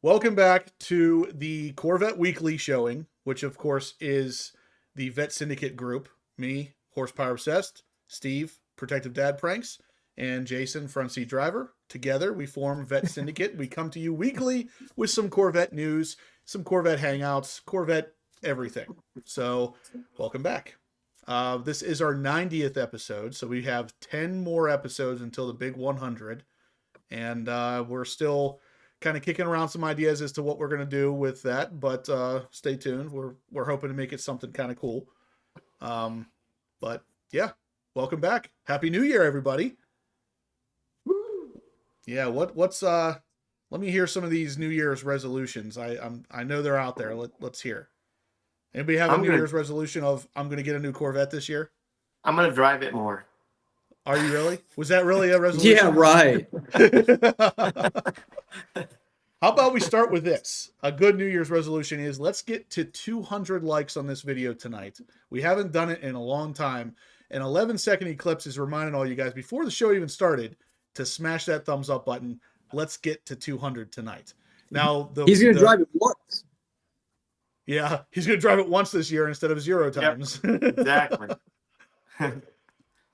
Welcome back to the Corvette Weekly showing, which of course is the Vet Syndicate group. Me, Horsepower Obsessed, Steve, Protective Dad Pranks, and Jason, Front Seat Driver. Together, we form Vet Syndicate. We come to you weekly with some Corvette news, some Corvette hangouts, Corvette everything. So, welcome back. This is our 90th episode, so we have 10 more episodes until the big 100. And we're still kind of kicking around some ideas as to what we're going to do with that, but stay tuned. We're hoping to make it something kind of cool. But yeah, welcome back. Happy New Year, everybody. Woo! Yeah, what's let me hear some of these New Year's resolutions. I know they're out there. Let's hear. Anybody have a New Year's resolution of I'm going to get a new Corvette this year? I'm going to drive it more. Are you really? Was that really a resolution? Yeah, right. How about we start with this? A good New Year's resolution is let's get to 200 likes on this video tonight. We haven't done it in a long time. An 11-second eclipse is reminding all you guys before the show even started to smash that thumbs up button. Let's get to 200 tonight. Now he's going to drive it once. Yeah, he's going to drive it once this year instead of 0 times. Yep, exactly.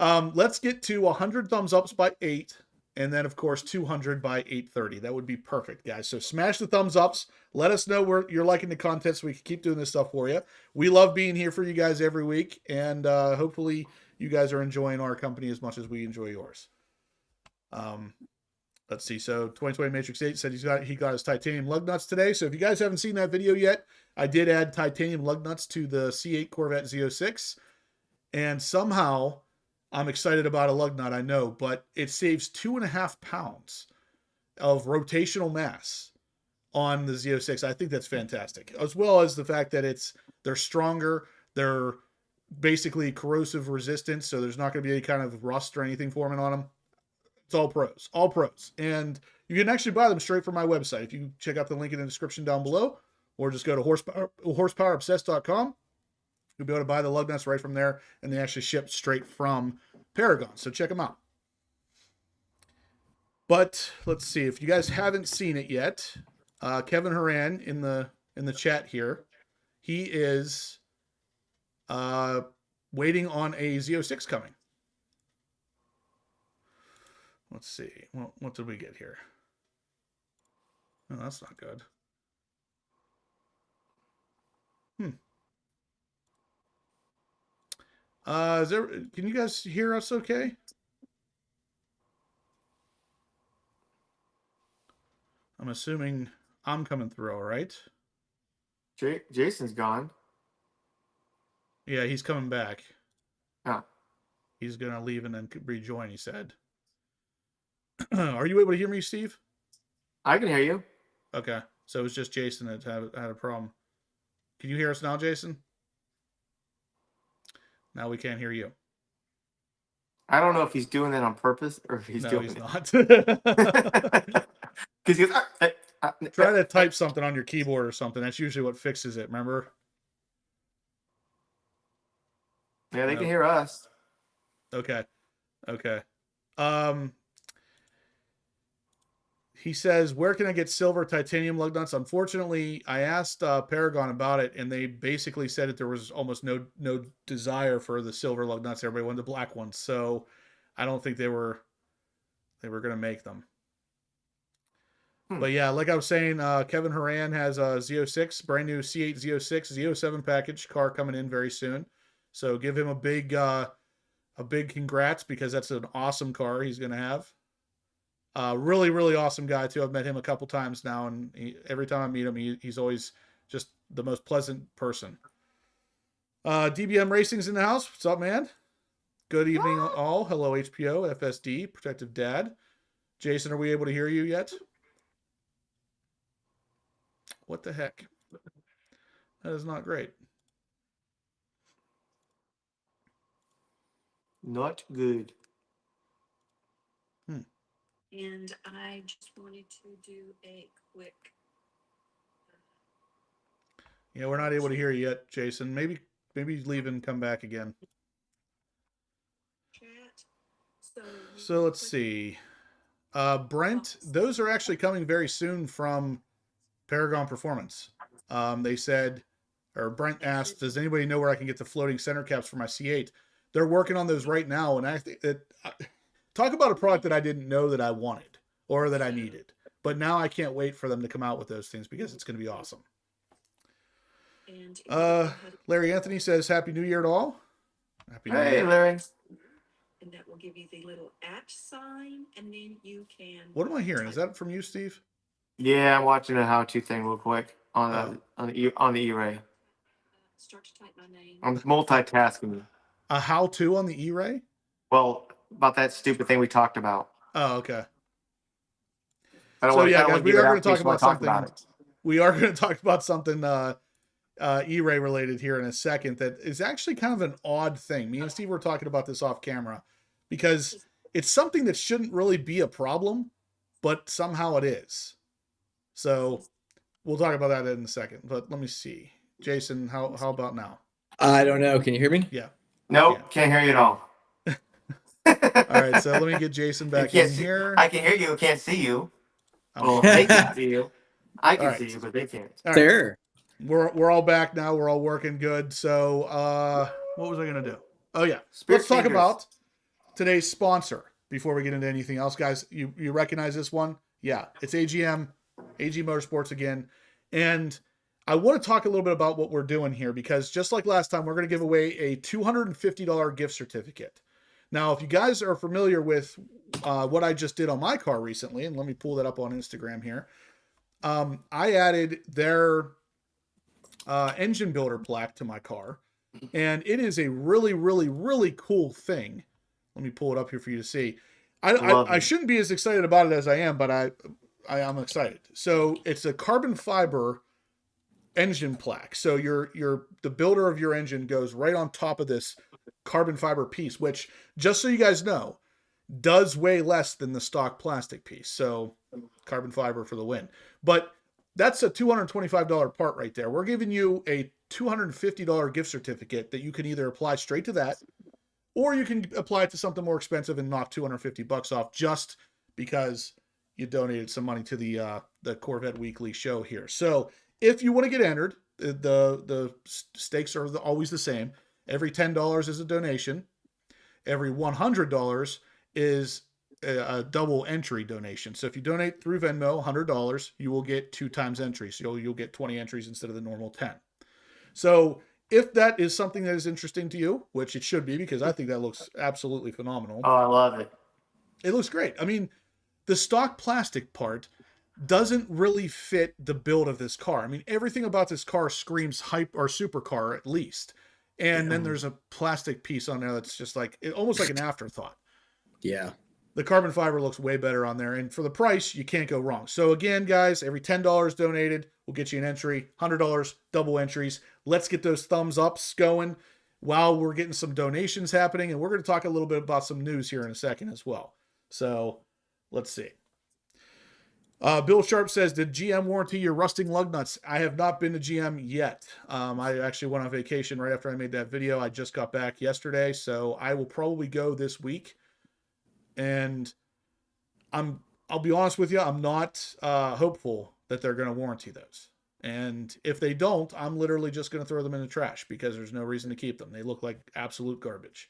Let's get to 100 thumbs ups by 8, and then, of course, 200 by 8:30. That would be perfect, guys. So smash the thumbs ups. Let us know where you're liking the content so we can keep doing this stuff for you. We love being here for you guys every week, and hopefully you guys are enjoying our company as much as we enjoy yours. Let's see. So 2020 Matrix 8 said he got his titanium lug nuts today. So if you guys haven't seen that video yet, I did add titanium lug nuts to the C8 Corvette Z06, and somehow I'm excited about a lug nut, I know, but it saves 2.5 pounds of rotational mass on the Z06. I think that's fantastic, as well as the fact that they're stronger, they're basically corrosive resistant, so there's not going to be any kind of rust or anything forming on them. It's all pros. And you can actually buy them straight from my website. If you check out the link in the description down below, or just go to horsepowerobsessed.com. You'll be able to buy the lug nuts right from there, and they actually ship straight from Paragon. So check them out. But let's see, if you guys haven't seen it yet, Kevin Horan in the chat here, he is waiting on a Z06 coming. Let's see. Well, what did we get here? Oh, that's not good. Can you guys hear us okay? I'm assuming I'm coming through all right. Jason's gone. Yeah, he's coming back. Oh. He's going to leave and then rejoin, he said. Are you able to hear me, Steve? I can hear you. Okay. So it was just Jason that had a problem. Can you hear us now, Jason? Now we can't hear you. I don't know if he's doing that on purpose or if he's doing it. No, He's not. Because he goes, try to type something on your keyboard or something. That's usually what fixes it, remember? Yeah, they can hear us. Okay. He says, where can I get silver titanium lug nuts? Unfortunately, I asked Paragon about it, and they basically said that there was almost no desire for the silver lug nuts. Everybody wanted the black ones. So I don't think they were going to make them. But yeah, like I was saying, Kevin Horan has a Z06, brand new C8 Z06, Z07 package car coming in very soon. So give him a big congrats, because that's an awesome car he's going to have. Really, really awesome guy too. I've met him a couple times now, and every time I meet him, he's always just the most pleasant person. DBM Racing's in the house. What's up, man? Good evening, all. Hello, HPO, FSD, Protective Dad. Jason, are we able to hear you yet? What the heck? That is not great. Not good. And I just wanted to do a quick. Yeah, we're not able to hear you yet, Jason. Maybe leave and come back again. Chat. So let's see. Brent, those are actually coming very soon from Paragon Performance. They said, or Brent asked, does anybody know where I can get the floating center caps for my C8? They're working on those right now, and I think that talk about a product that I didn't know that I wanted or that I needed. But now I can't wait for them to come out with those things because it's going to be awesome. Larry Anthony says, Happy New Year to all. Happy New Year. Hey, Larry. And that will give you the little @ sign, and then you can. What am I hearing? Is that from you, Steve? Yeah, I'm watching a how-to thing real quick on the E-Ray. Start to type my name. I'm multitasking. A how-to on the E-Ray? Well, about that stupid thing we talked about. Oh, okay. So yeah, guys, we are going to talk about something. We are going to talk about something E-Ray related here in a second that is actually kind of an odd thing. Me and Steve were talking about this off camera because it's something that shouldn't really be a problem, but somehow it is. So we'll talk about that in a second. But let me see. Jason, how about now? I don't know. Can you hear me? Yeah. Nope, can't hear you at all. All right, so let me get Jason back in here. I can hear you, can't see you. Well, they can see you. I can see you, but they can't. All right. There. We're all back now. We're all working good. So what was I gonna do? Oh yeah. Let's talk about today's sponsor before we get into anything else. Guys, you recognize this one? Yeah, it's AGM, AG Motorsports again. And I want to talk a little bit about what we're doing here because just like last time, we're going to give away a $250 gift certificate. Now, if you guys are familiar with what I just did on my car recently, and let me pull that up on Instagram here, I added their engine builder plaque to my car, and it is a really, really, really cool thing. Let me pull it up here for you to see. I shouldn't be as excited about it as I am, but I am excited. So it's a carbon fiber engine plaque. So the builder of your engine goes right on top of this carbon fiber piece, which, just so you guys know, does weigh less than the stock plastic piece. So carbon fiber for the win. But that's a $225 part right there. We're giving you a $250 gift certificate that you can either apply straight to that, or you can apply it to something more expensive and knock $250 off just because you donated some money to the Corvette Weekly show here. So if you want to get entered, the stakes are always the same. Every $10 is a donation. Every $100 is a double entry donation. So if you donate through Venmo, $100, you will get 2 times entries. So you'll get 20 entries instead of the normal 10. So if that is something that is interesting to you, which it should be because I think that looks absolutely phenomenal. Oh, I love it. It looks great. I mean, the stock plastic part doesn't really fit the build of this car. I mean, everything about this car screams hype or supercar at least. And then there's a plastic piece on there that's just like, almost like an afterthought. Yeah. The carbon fiber looks way better on there. And for the price, you can't go wrong. So again, guys, every $10 donated will get you an entry. $100, double entries. Let's get those thumbs ups going while we're getting some donations happening. And we're going to talk a little bit about some news here in a second as well. So let's see. Bill Sharp says, did GM warranty your rusting lug nuts? I have not been to GM yet. I actually went on vacation right after I made that video. I just got back yesterday, so I will probably go this week. And I'll be honest with you, I'm not hopeful that they're going to warranty those. And if they don't, I'm literally just going to throw them in the trash because there's no reason to keep them. They look like absolute garbage.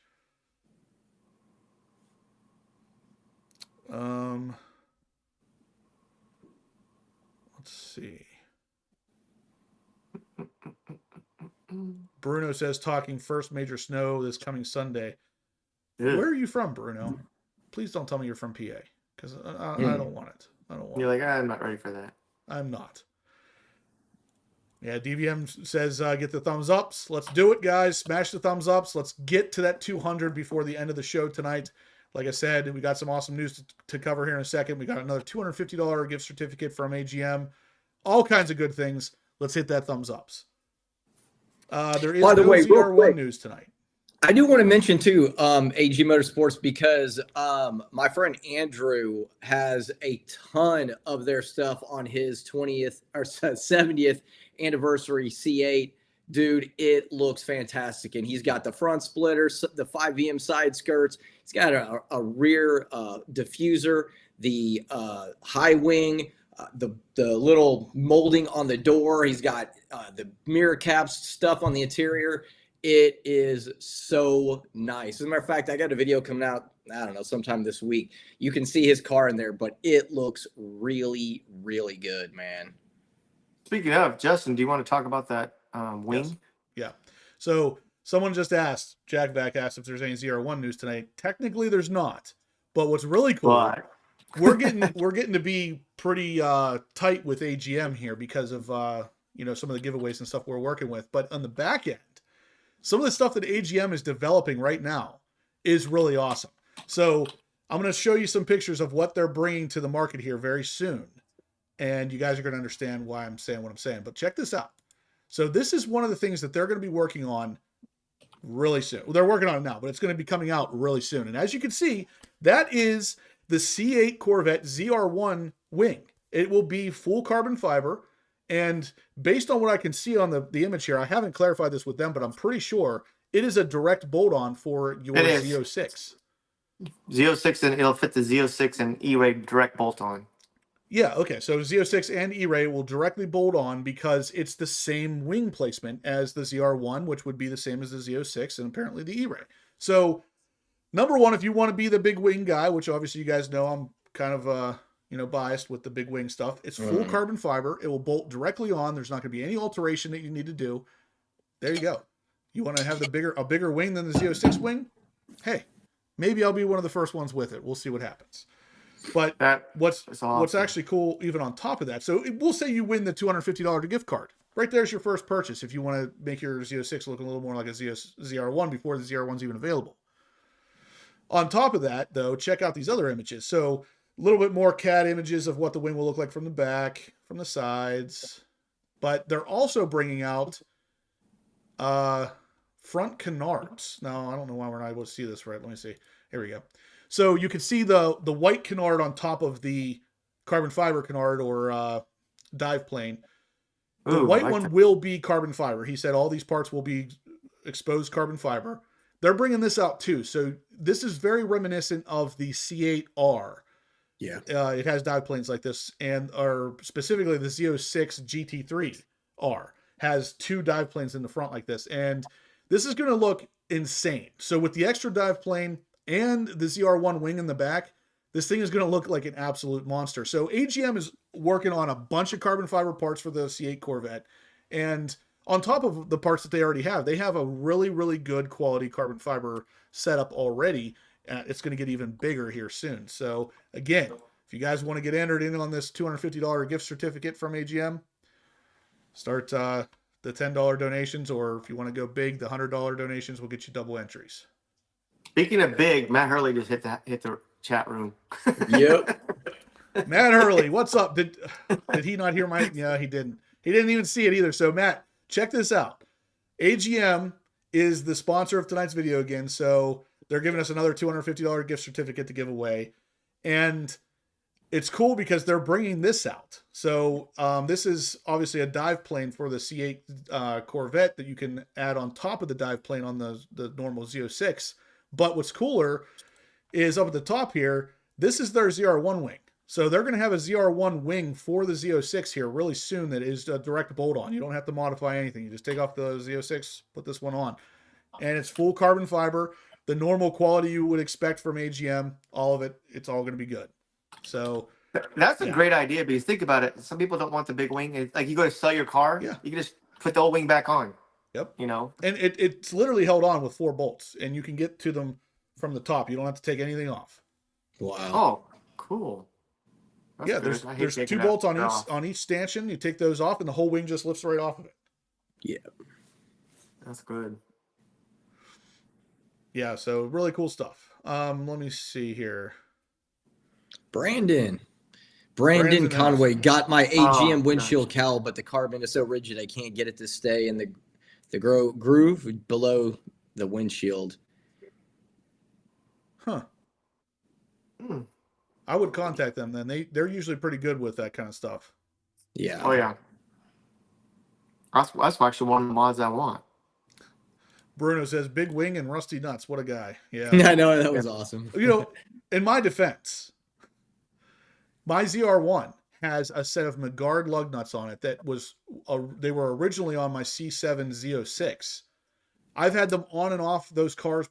Let's see. Bruno says, talking first major snow this coming Sunday. Ew. Where are you from, Bruno? Please don't tell me you're from PA, because I don't want it. I don't want You're it. like, I'm not ready for that. I'm not. Yeah, DVM says, get the thumbs ups. Let's do it, guys. Smash the thumbs ups. Let's get to that 200 before the end of the show tonight. Like I said, we got some awesome news to cover here in a second. We got another $250 gift certificate from AGM. All kinds of good things. Let's hit that thumbs ups. There is no ZR1 news tonight. I do want to mention too, AG Motorsports, because my friend Andrew has a ton of their stuff on his 20th or 70th anniversary C8. Dude, it looks fantastic. And he's got the front splitters, the 5VM side skirts. He's got a rear diffuser, the high wing the little molding on the door. He's got the mirror caps stuff on the interior. It is so nice. As a matter of fact, I got a video coming out, I don't know, sometime this week. You can see his car in there, but it looks really, really good, man. Speaking of, Justin, do you want to talk about that wing? Yes. Yeah. So someone just asked, Jack Vac asked if there's any ZR1 news tonight. Technically, there's not. But what's really cool, But we're getting to be pretty tight with AGM here because of some of the giveaways and stuff we're working with. But on the back end, some of the stuff that AGM is developing right now is really awesome. So I'm going to show you some pictures of what they're bringing to the market here very soon. And you guys are going to understand why I'm saying what I'm saying. But check this out. So this is one of the things that they're going to be working on really soon. Well, they're working on it now, but it's going to be coming out really soon. And as you can see, that is the C8 Corvette ZR1 wing. It will be full carbon fiber. And based on what I can see on the image here, I haven't clarified this with them, but I'm pretty sure it is a direct bolt-on for your Z06. Z06, and it'll fit the Z06 and E-Ray direct bolt-on. Yeah, okay. So Z06 and E-Ray will directly bolt on because it's the same wing placement as the ZR1, which would be the same as the Z06 and apparently the E-Ray. So, number one, if you want to be the big wing guy, which obviously you guys know I'm kind of biased with the big wing stuff. It's full carbon fiber. It will bolt directly on. There's not going to be any alteration that you need to do. There you go. You want to have a bigger wing than the Z06 wing? Hey, maybe I'll be one of the first ones with it. We'll see what happens. But what's actually cool, even on top of that, so we'll say you win the $250 gift card. Right there's your first purchase if you want to make your Z06 look a little more like a ZR1 before the ZR1's even available. On top of that, though, check out these other images. So a little bit more CAD images of what the wing will look like from the back, from the sides. But they're also bringing out front canards. Now, I don't know why we're not able to see this right. Let me see. Here we go. So you can see the white canard on top of the carbon fiber canard or dive plane. The white one will be carbon fiber. He said all these parts will be exposed carbon fiber. They're bringing this out too. So this is very reminiscent of the C8R. Yeah. It has dive planes like this, or specifically the Z06 GT3R has two dive planes in the front like this. And this is going to look insane. So with the extra dive plane and the ZR1 wing in the back, this thing is going to look like an absolute monster. So AGM is working on a bunch of carbon fiber parts for the C8 Corvette. And on top of the parts that they already have, they have a really, really good quality carbon fiber setup already. It's going to get even bigger here soon. So again, if you guys want to get entered in on this $250 gift certificate from AGM, start the $10 donations, or if you want to go big, the $100 donations will get you double entries. Speaking of big, Matt Hurley just hit the chat room. Yep. Matt Hurley, what's up? Did he not hear my? Yeah, he didn't. He didn't even see it either. So Matt, check this out. AGM is the sponsor of tonight's video again. So they're giving us another $250 gift certificate to give away. And it's cool because they're bringing this out. So this is obviously a dive plane for the C8 Corvette that you can add on top of the dive plane on the normal Z06. But what's cooler is up at the top here, this is their ZR1 wing. So they're going to have a ZR1 wing for the Z06 here really soon that is a direct bolt on. You don't have to modify anything. You just take off the Z06, put this one on. And it's full carbon fiber. The normal quality you would expect from AGM, all of it, it's all going to be good. So that's a great idea, because think about it. Some people don't want the big wing. It's like you go to sell your car, you can just put the old wing back on. Yep. You know, and it's literally held on with 4 bolts, and you can get to them from the top. You don't have to take anything off. Wow. Oh, cool. That's there's 2 bolts on each stanchion. You take those off, and the whole wing just lifts right off of it. Yeah. That's good. Yeah, so really cool stuff. Let me see here. Brandon Conway got my AGM windshield cowl, but the carbon is so rigid I can't get it to stay in the groove below the windshield. Huh. I would contact them then. They're usually pretty good with that kind of stuff. Yeah. Oh yeah. That's actually one of the mods I want. Bruno says, big wing and rusty nuts. What a guy. Yeah. I know, that was awesome. In my defense, my ZR1 has a set of Megard lug nuts on it that was, they were originally on my C7 Z06. I've had them on and off those cars,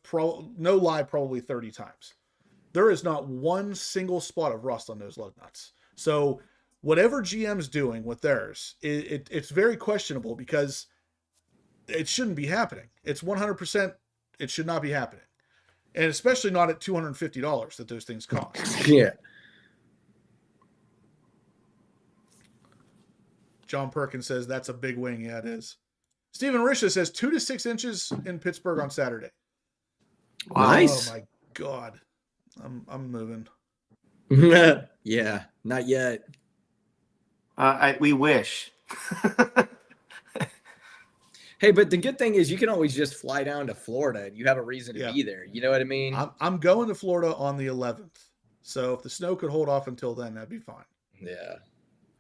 no lie, probably 30 times. There is not one single spot of rust on those lug nuts. So whatever GM's doing with theirs, it's very questionable because it shouldn't be happening. It's 100%, it should not be happening. And especially not at $250 that those things cost. Yeah. John Perkins says that's a big wing. Yeah, it is. Stephen Risha says 2 to 6 inches in Pittsburgh on Saturday. Nice. Oh my God. I'm moving. Yeah, not yet. We wish. Hey, but the good thing is you can always just fly down to Florida and you have a reason to be there. You know what I mean? I'm going to Florida on the 11th. So if the snow could hold off until then, that'd be fine. Yeah.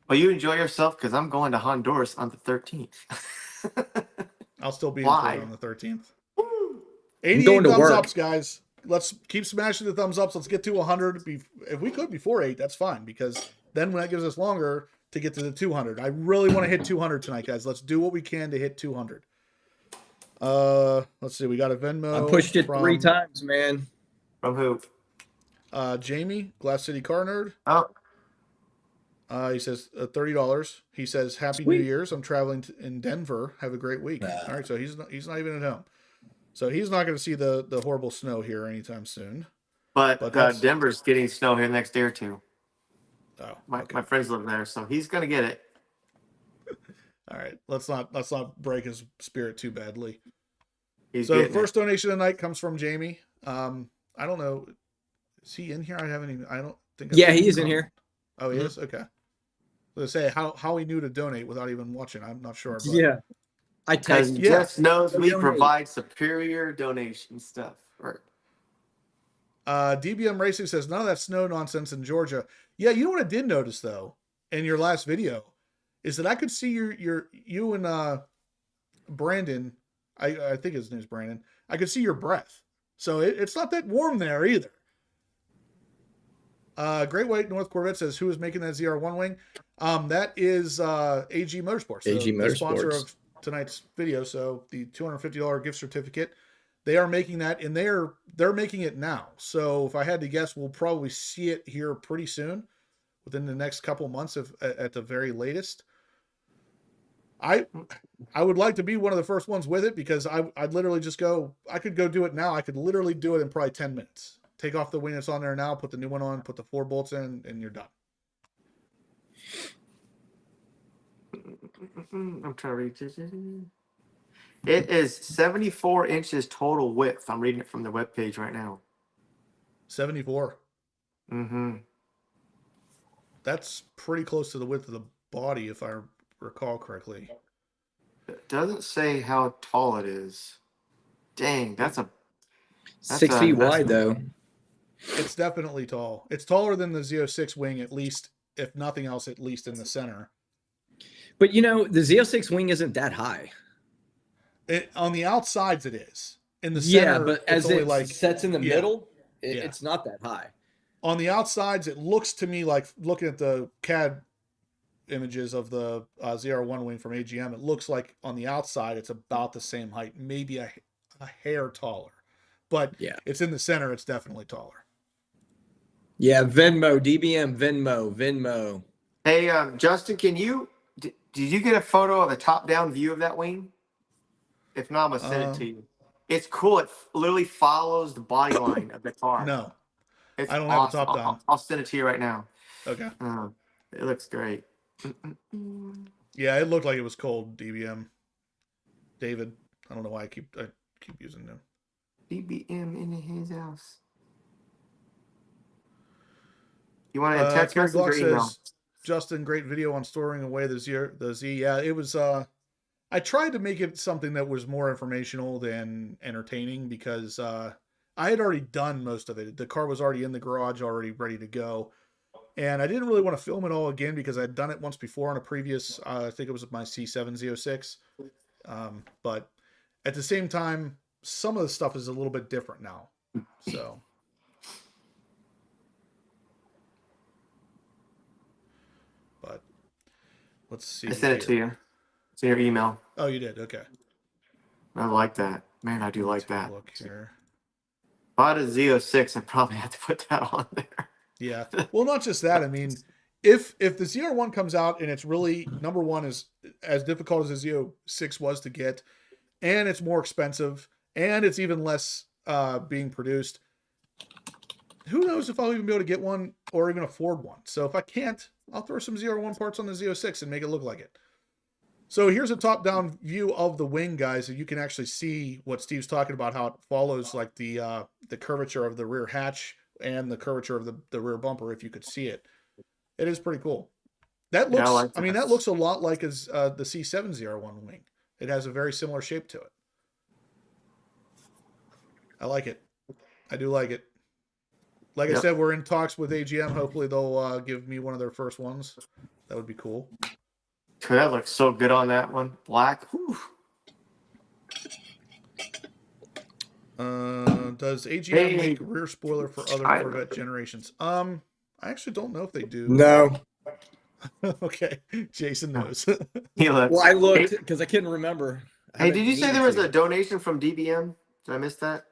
Well, you enjoy yourself because I'm going to Honduras on the 13th. I'll still be in Florida on the 13th. 88 going to thumbs work. ups, guys. Let's keep smashing the thumbs ups. Let's get to 100. If we could before 8, that's fine because then that gives us longer to get to the 200. I really want to hit 200 tonight, guys. Let's do what we can to hit 200. Let's see. We got a Venmo. I pushed it 3 times, man. From who? Jamie, Glass City Car Nerd. Oh. He says $30. He says Happy Sweet. New Year's. I'm traveling in Denver. Have a great week. All right, so he's not even at home. So he's not going to see the horrible snow here anytime soon. But Denver's getting snow here next day or two. Oh, my friends live there, so he's going to get it. All right, let's not break his spirit too badly. So the first donation of the night comes from Jamie. I don't know, is he in here? I don't think. Yeah, he is in here. Oh, he is. Okay. Let's say how he knew to donate without even watching. I'm not sure. But... Yeah, I text. Jeff knows we provide superior donation stuff. Right. DBM Racing says none of that snow nonsense in Georgia. Yeah, you know what I did notice though in your last video is that I could see you and Brandon. I think his name's Brandon. I could see your breath. So it's not that warm there either. Great White North Corvette says, who is making that ZR1 wing? That is AG Motorsports. AG Motorsports. The sponsor of tonight's video. So the $250 gift certificate. They are making that, and they're making it now. So if I had to guess, we'll probably see it here pretty soon, within the next couple months, at the very latest. I would like to be one of the first ones with it because I'd literally just go. I could go do it now. I could literally do it in probably 10 minutes. Take off the wing that's on there now, put the new one on, put the 4 bolts in, and you're done. I'm trying to read this. It is 74 inches total width. I'm reading it from the webpage right now. 74. Mm-hmm. That's pretty close to the width of the body, if I recall correctly. It doesn't say how tall it is. Dang, that's 6 feet wide, though. It's definitely tall. It's taller than the Z06 wing, at least, if nothing else, at least in the center. But, the Z06 wing isn't that high. On the outsides, it is. In the center, yeah, but as it sets in the middle, Yeah. It's not that high. On the outsides, it looks to me like, looking at the CAD images of the ZR1 wing from AGM, it looks like on the outside it's about the same height, maybe a hair taller. But yeah, it's in the center, it's definitely taller. Yeah, Venmo, DBM, Venmo. Hey, Justin, did you get a photo of the top-down view of that wing? If not, I'm going to send it to you. It's cool. It literally follows the body line of the car. No, it's I don't awesome. have the top down. I'll send it to you right now. Okay. It looks great. Yeah, it looked like it was cold, DBM. David. I don't know why I keep using them. DBM in his house. You want to text message or email? Says, Justin, great video on storing away the Z. Yeah, it was. I tried to make it something that was more informational than entertaining because I had already done most of it. The car was already in the garage, already ready to go. And I didn't really want to film it all again because I'd done it once before on a previous, I think it was my C7 Z06. But at the same time, some of the stuff is a little bit different now. So. Let's see. I sent it to you. It's in your email. Oh, you did. Okay. I like that. Man, I do like Take a that. look here. If I had a Z06, I probably have to put that on there. Yeah. Well, not just that. I mean, if the ZR1 comes out and it's really, number one, is as difficult as the Z06 was to get, and it's more expensive, and it's even less being produced, who knows if I'll even be able to get one or even afford one. So if I can't, I'll throw some ZR1 parts on the Z06 and make it look like it. So here's a top-down view of the wing, guys, so you can actually see what Steve's talking about, how it follows like the curvature of the rear hatch and the curvature of the rear bumper, if you could see it. It is pretty cool. That looks, Yeah, I mean, that looks a lot like the C7 ZR1 wing. It has a very similar shape to it. I like it. I do like it. Like I said, we're in talks with AGM. Hopefully they'll give me one of their first ones. That would be cool. That looks so good on that one. Black. Whew. Does AGM make rear spoiler for other Corvette generations? I actually don't know if they do. No. Okay, Jason knows. Well, I looked because I couldn't remember. Hey, did you say there was a donation from DBM? Did I miss that?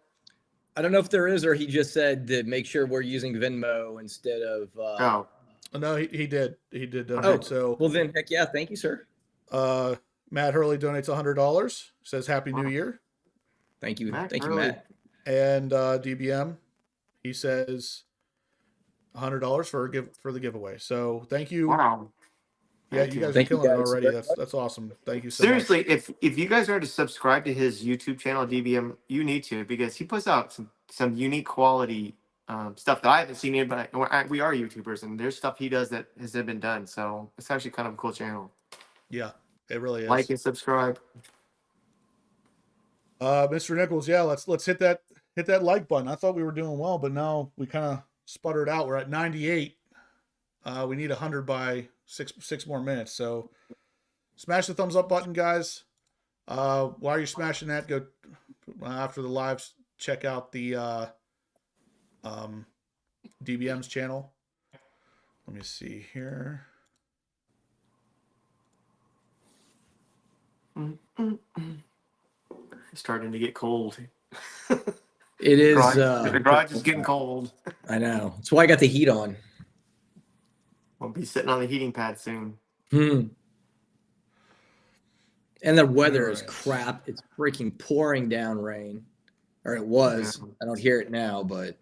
I don't know if there is, or he just said to make sure we're using Venmo instead of. Oh. No, he did. He did donate. Oh, so well then, heck yeah, thank you, sir. Matt Hurley donates $100. Says Happy New Year. Thank you, Matt thank you, Hurley. Matt. And DBM, he says $100 for the giveaway. So thank you. Wow. Yeah, you guys are Thank you killing it guys. already. That's awesome. Thank you so Seriously, much. if you guys are to subscribe to his YouTube channel, DBM, you need to, because he puts out some unique quality stuff that I haven't seen in, but we are YouTubers, and there's stuff he does that has been done. So it's actually kind of a cool channel. Yeah, it really is. Like and subscribe. Mr. Nichols, yeah, let's hit that like button. I thought we were doing well, but now we kind of sputtered out. We're at 98. We need 100 by six more minutes. So smash the thumbs up button, guys. While you're smashing that, go after the lives, check out the DBM's channel. Let me see here. It's starting to get cold. It is. The garage is getting cold. I know. That's why I got the heat on. We'll be sitting on the heating pad soon. And the weather is Right. crap. It's freaking pouring down rain, or it was. Yeah. I don't hear it now, but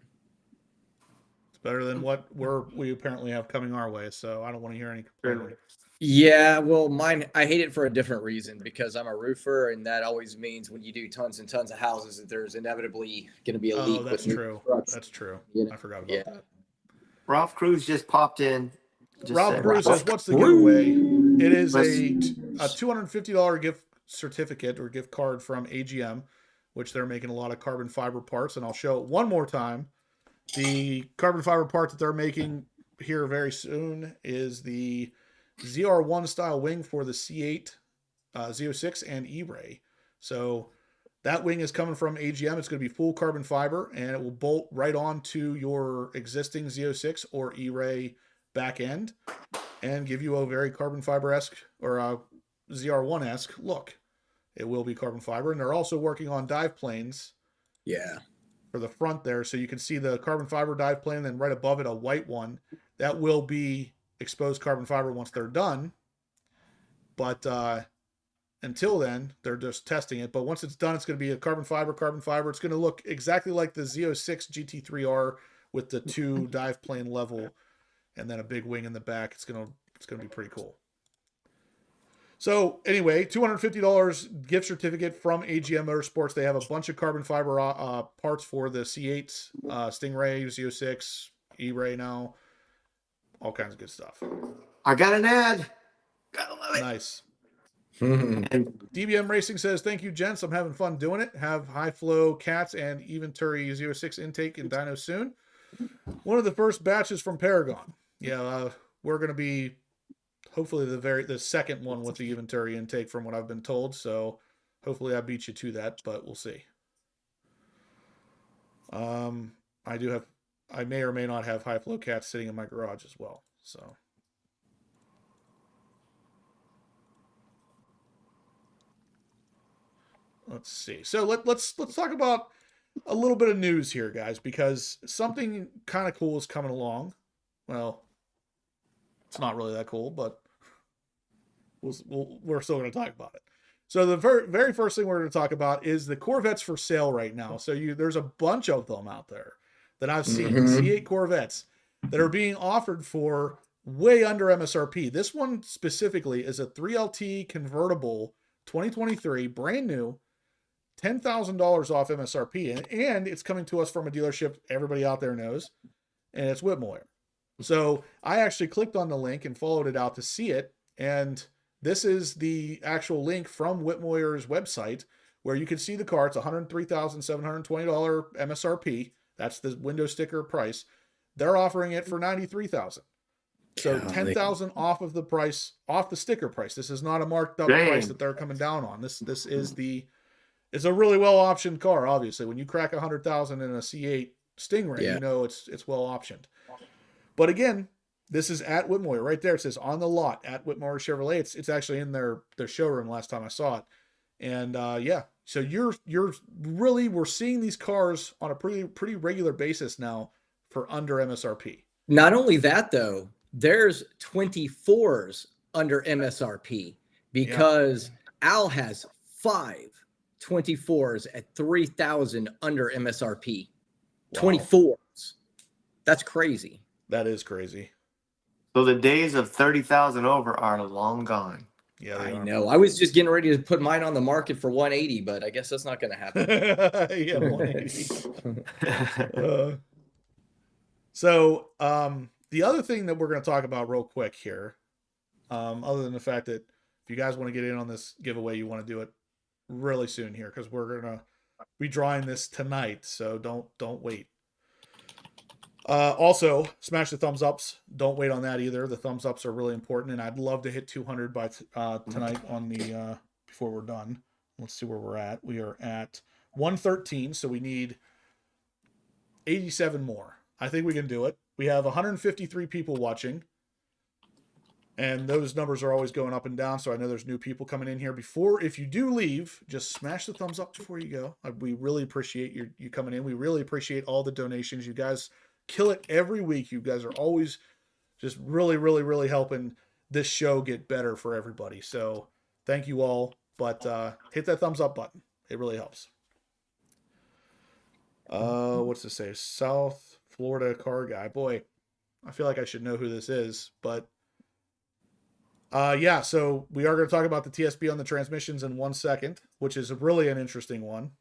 It's better than what we apparently have coming our way. So I don't want to hear any complaining. yeah. Well, mine. I hate it for a different reason, because I'm a roofer, and that always means when you do tons and tons of houses, that there's inevitably going to be a leak. Oh, that's with true. construction. That's true. You know? I forgot about Yeah. that. Ralph Cruz just popped in. Ralph Cruz says, "What's the giveaway?" It is Let's- a $250 gift certificate or gift card from AGM, which they're making a lot of carbon fiber parts, and I'll show it one more time. The carbon fiber part that they're making here very soon is the ZR1 style wing for the C8 Z06 and E-RAY. So that wing is coming from AGM. It's going to be full carbon fiber, and it will bolt right onto your existing Z06 or E-RAY back end and give you a very carbon fiber-esque or a ZR1-esque look. It will be carbon fiber, and they're also working on dive planes Yeah. for the front there, so you can see the carbon fiber dive plane, and then right above it a white one that will be exposed carbon fiber once they're done. But until then, they're just testing it. But once it's done, it's going to be a carbon fiber. It's going to look exactly like the Z06 GT3R with the two dive plane level and then a big wing in the back. It's gonna be pretty cool. So anyway, $250 gift certificate from AGM Motorsports. They have a bunch of carbon fiber parts for the C8s, Stingray, Z06, E-RAY now, all kinds of good stuff. I got an ad. Gotta love it. Nice. And DBM Racing says, "Thank you, gents. I'm having fun doing it. Have high flow cats and even Turi 06 intake in dyno soon. One of the first batches from Paragon. Yeah, we're going to be hopefully the second one with the Eventuri intake from what I've been told. So hopefully I beat you to that, but we'll see. I may or may not have high flow cats sitting in my garage as well. So let's see. So let's talk about a little bit of news here, guys, because something kind of cool is coming along. Well, it's not really that cool, but we're still going to talk about it. So the very first thing we're going to talk about is the Corvettes for sale right now. So there's a bunch of them out there that I've seen, C8 Corvettes, that are being offered for way under MSRP. This one specifically is a 3LT convertible 2023, brand new, $10,000 off MSRP. And it's coming to us from a dealership everybody out there knows, and it's Whitmoyer. So I actually clicked on the link and followed it out to see it. And this is the actual link from Whitmoyer's website where you can see the car. It's $103,720 MSRP. That's the window sticker price. They're offering it for $93,000. So $10,000 off of the price, off the sticker price. This is not a marked up price that they're coming down on. This is it's a really well optioned car. Obviously, when you crack 100,000 in a C8 Stingray, you know it's well optioned. But again, this is at Whitmoyer right there. It says on the lot at Whitmoyer Chevrolet. It's actually in their showroom last time I saw it. And yeah, so we're seeing these cars on a pretty regular basis now for under MSRP. Not only that though, there's 24s under MSRP because Al has 5 24s at 3,000 under MSRP. Wow. 24s. That's crazy. That is crazy. So the days of 30,000 over are long gone. Yeah, I know. I was just getting ready to put mine on the market for 180, but I guess that's not going to happen. Yeah, 180. So the other thing that we're going to talk about real quick here, other than the fact that if you guys want to get in on this giveaway, you want to do it really soon here because we're going to be drawing this tonight. So don't wait. Also, smash the thumbs ups. Don't wait on that either. The thumbs ups are really important, and I'd love to hit 200 by tonight on the before we're done. Let's see where we're at. We are at 113, so we need 87 more. I think we can do it. We have 153 people watching, and those numbers are always going up and down, so I know there's new people coming in here. If you do leave, just smash the thumbs up before you go. We really appreciate you coming in. We really appreciate all the donations. You guys kill it every week. You guys are always just really, really, really helping this show get better for everybody. So thank you all. But hit that thumbs up button. It really helps. What's this say? South Florida car guy. Boy, I feel like I should know who this is. But yeah, so we are going to talk about the TSB on the transmissions in 1 second, which is really an interesting one.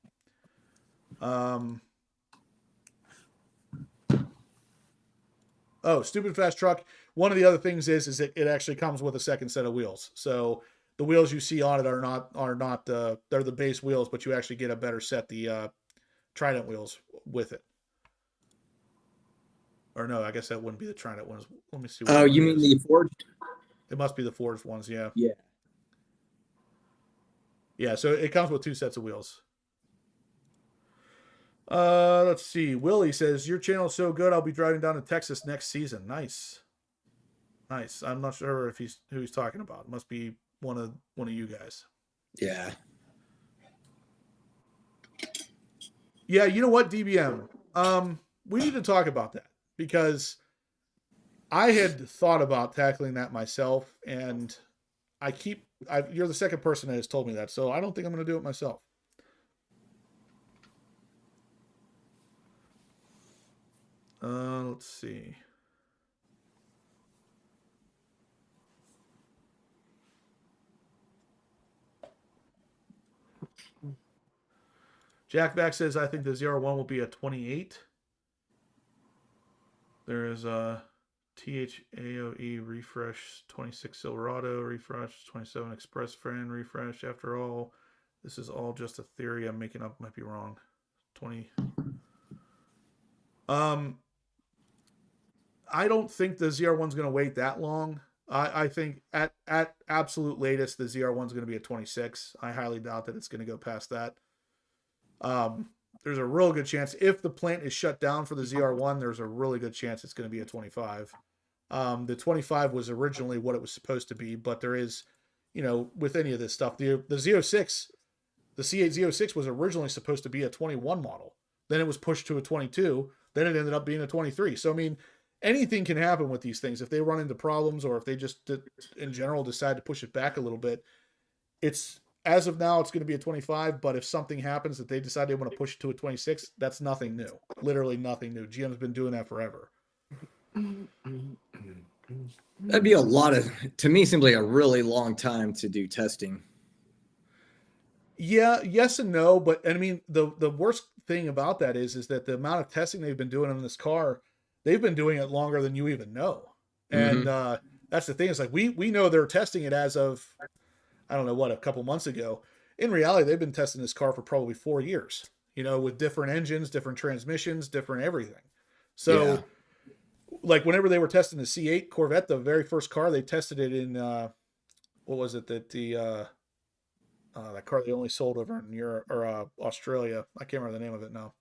Oh, stupid fast truck. One of the other things is it actually comes with a second set of wheels. So the wheels you see on it are not they're the base wheels, but you actually get a better set, the Trident wheels with it. Or no, I guess that wouldn't be the Trident ones. Let me see. Oh, you mean the forged? It must be the forged ones, yeah. Yeah. Yeah, so it comes with 2 sets of wheels. Let's see. Willie says, your channel is so good, I'll be driving down to Texas next season. Nice. I'm not sure if who he's talking about. It must be one of you guys. Yeah. Yeah, you know what, DBM? We need to talk about that because I had thought about tackling that myself, and you're the second person that has told me that, so I don't think I'm going to do it myself. Let's see. Jack Back says, I think the 01 will be a 28. There is a THAOE refresh, 26 Silverado refresh, 27 Express Friend refresh. After all, this is all just a theory I'm making up. Might be wrong. 20. I don't think the ZR1's going to wait that long. I think at absolute latest, the ZR1's going to be a 26. I highly doubt that it's going to go past that. There's a real good chance if the plant is shut down for the ZR1, there's a really good chance it's going to be a 25. The 25 was originally what it was supposed to be, but there is, with any of this stuff, the Z06 The C8 Z06 was originally supposed to be a 21 model. Then it was pushed to a 22. Then it ended up being a 23. So, I mean, anything can happen with these things. If they run into problems or if they just, in general, decide to push it back a little bit, it's, as of now, it's going to be a 25. But if something happens that they decide they want to push it to a 26, that's nothing new. Literally nothing new. GM's been doing that forever. That'd be a lot of, to me, seems like a really long time to do testing. Yeah, yes and no, but I mean the worst thing about that is that the amount of testing they've been doing on this car, they've been doing it longer than you even know. And that's the thing. It's like we know they're testing it as of, I don't know what, a couple months ago. In reality, they've been testing this car for probably 4 years, you know, with different engines, different transmissions, different everything. So like whenever they were testing the C8 Corvette, the very first car, they tested it in what was it that that car they only sold over in Europe or Australia. I can't remember the name of it now.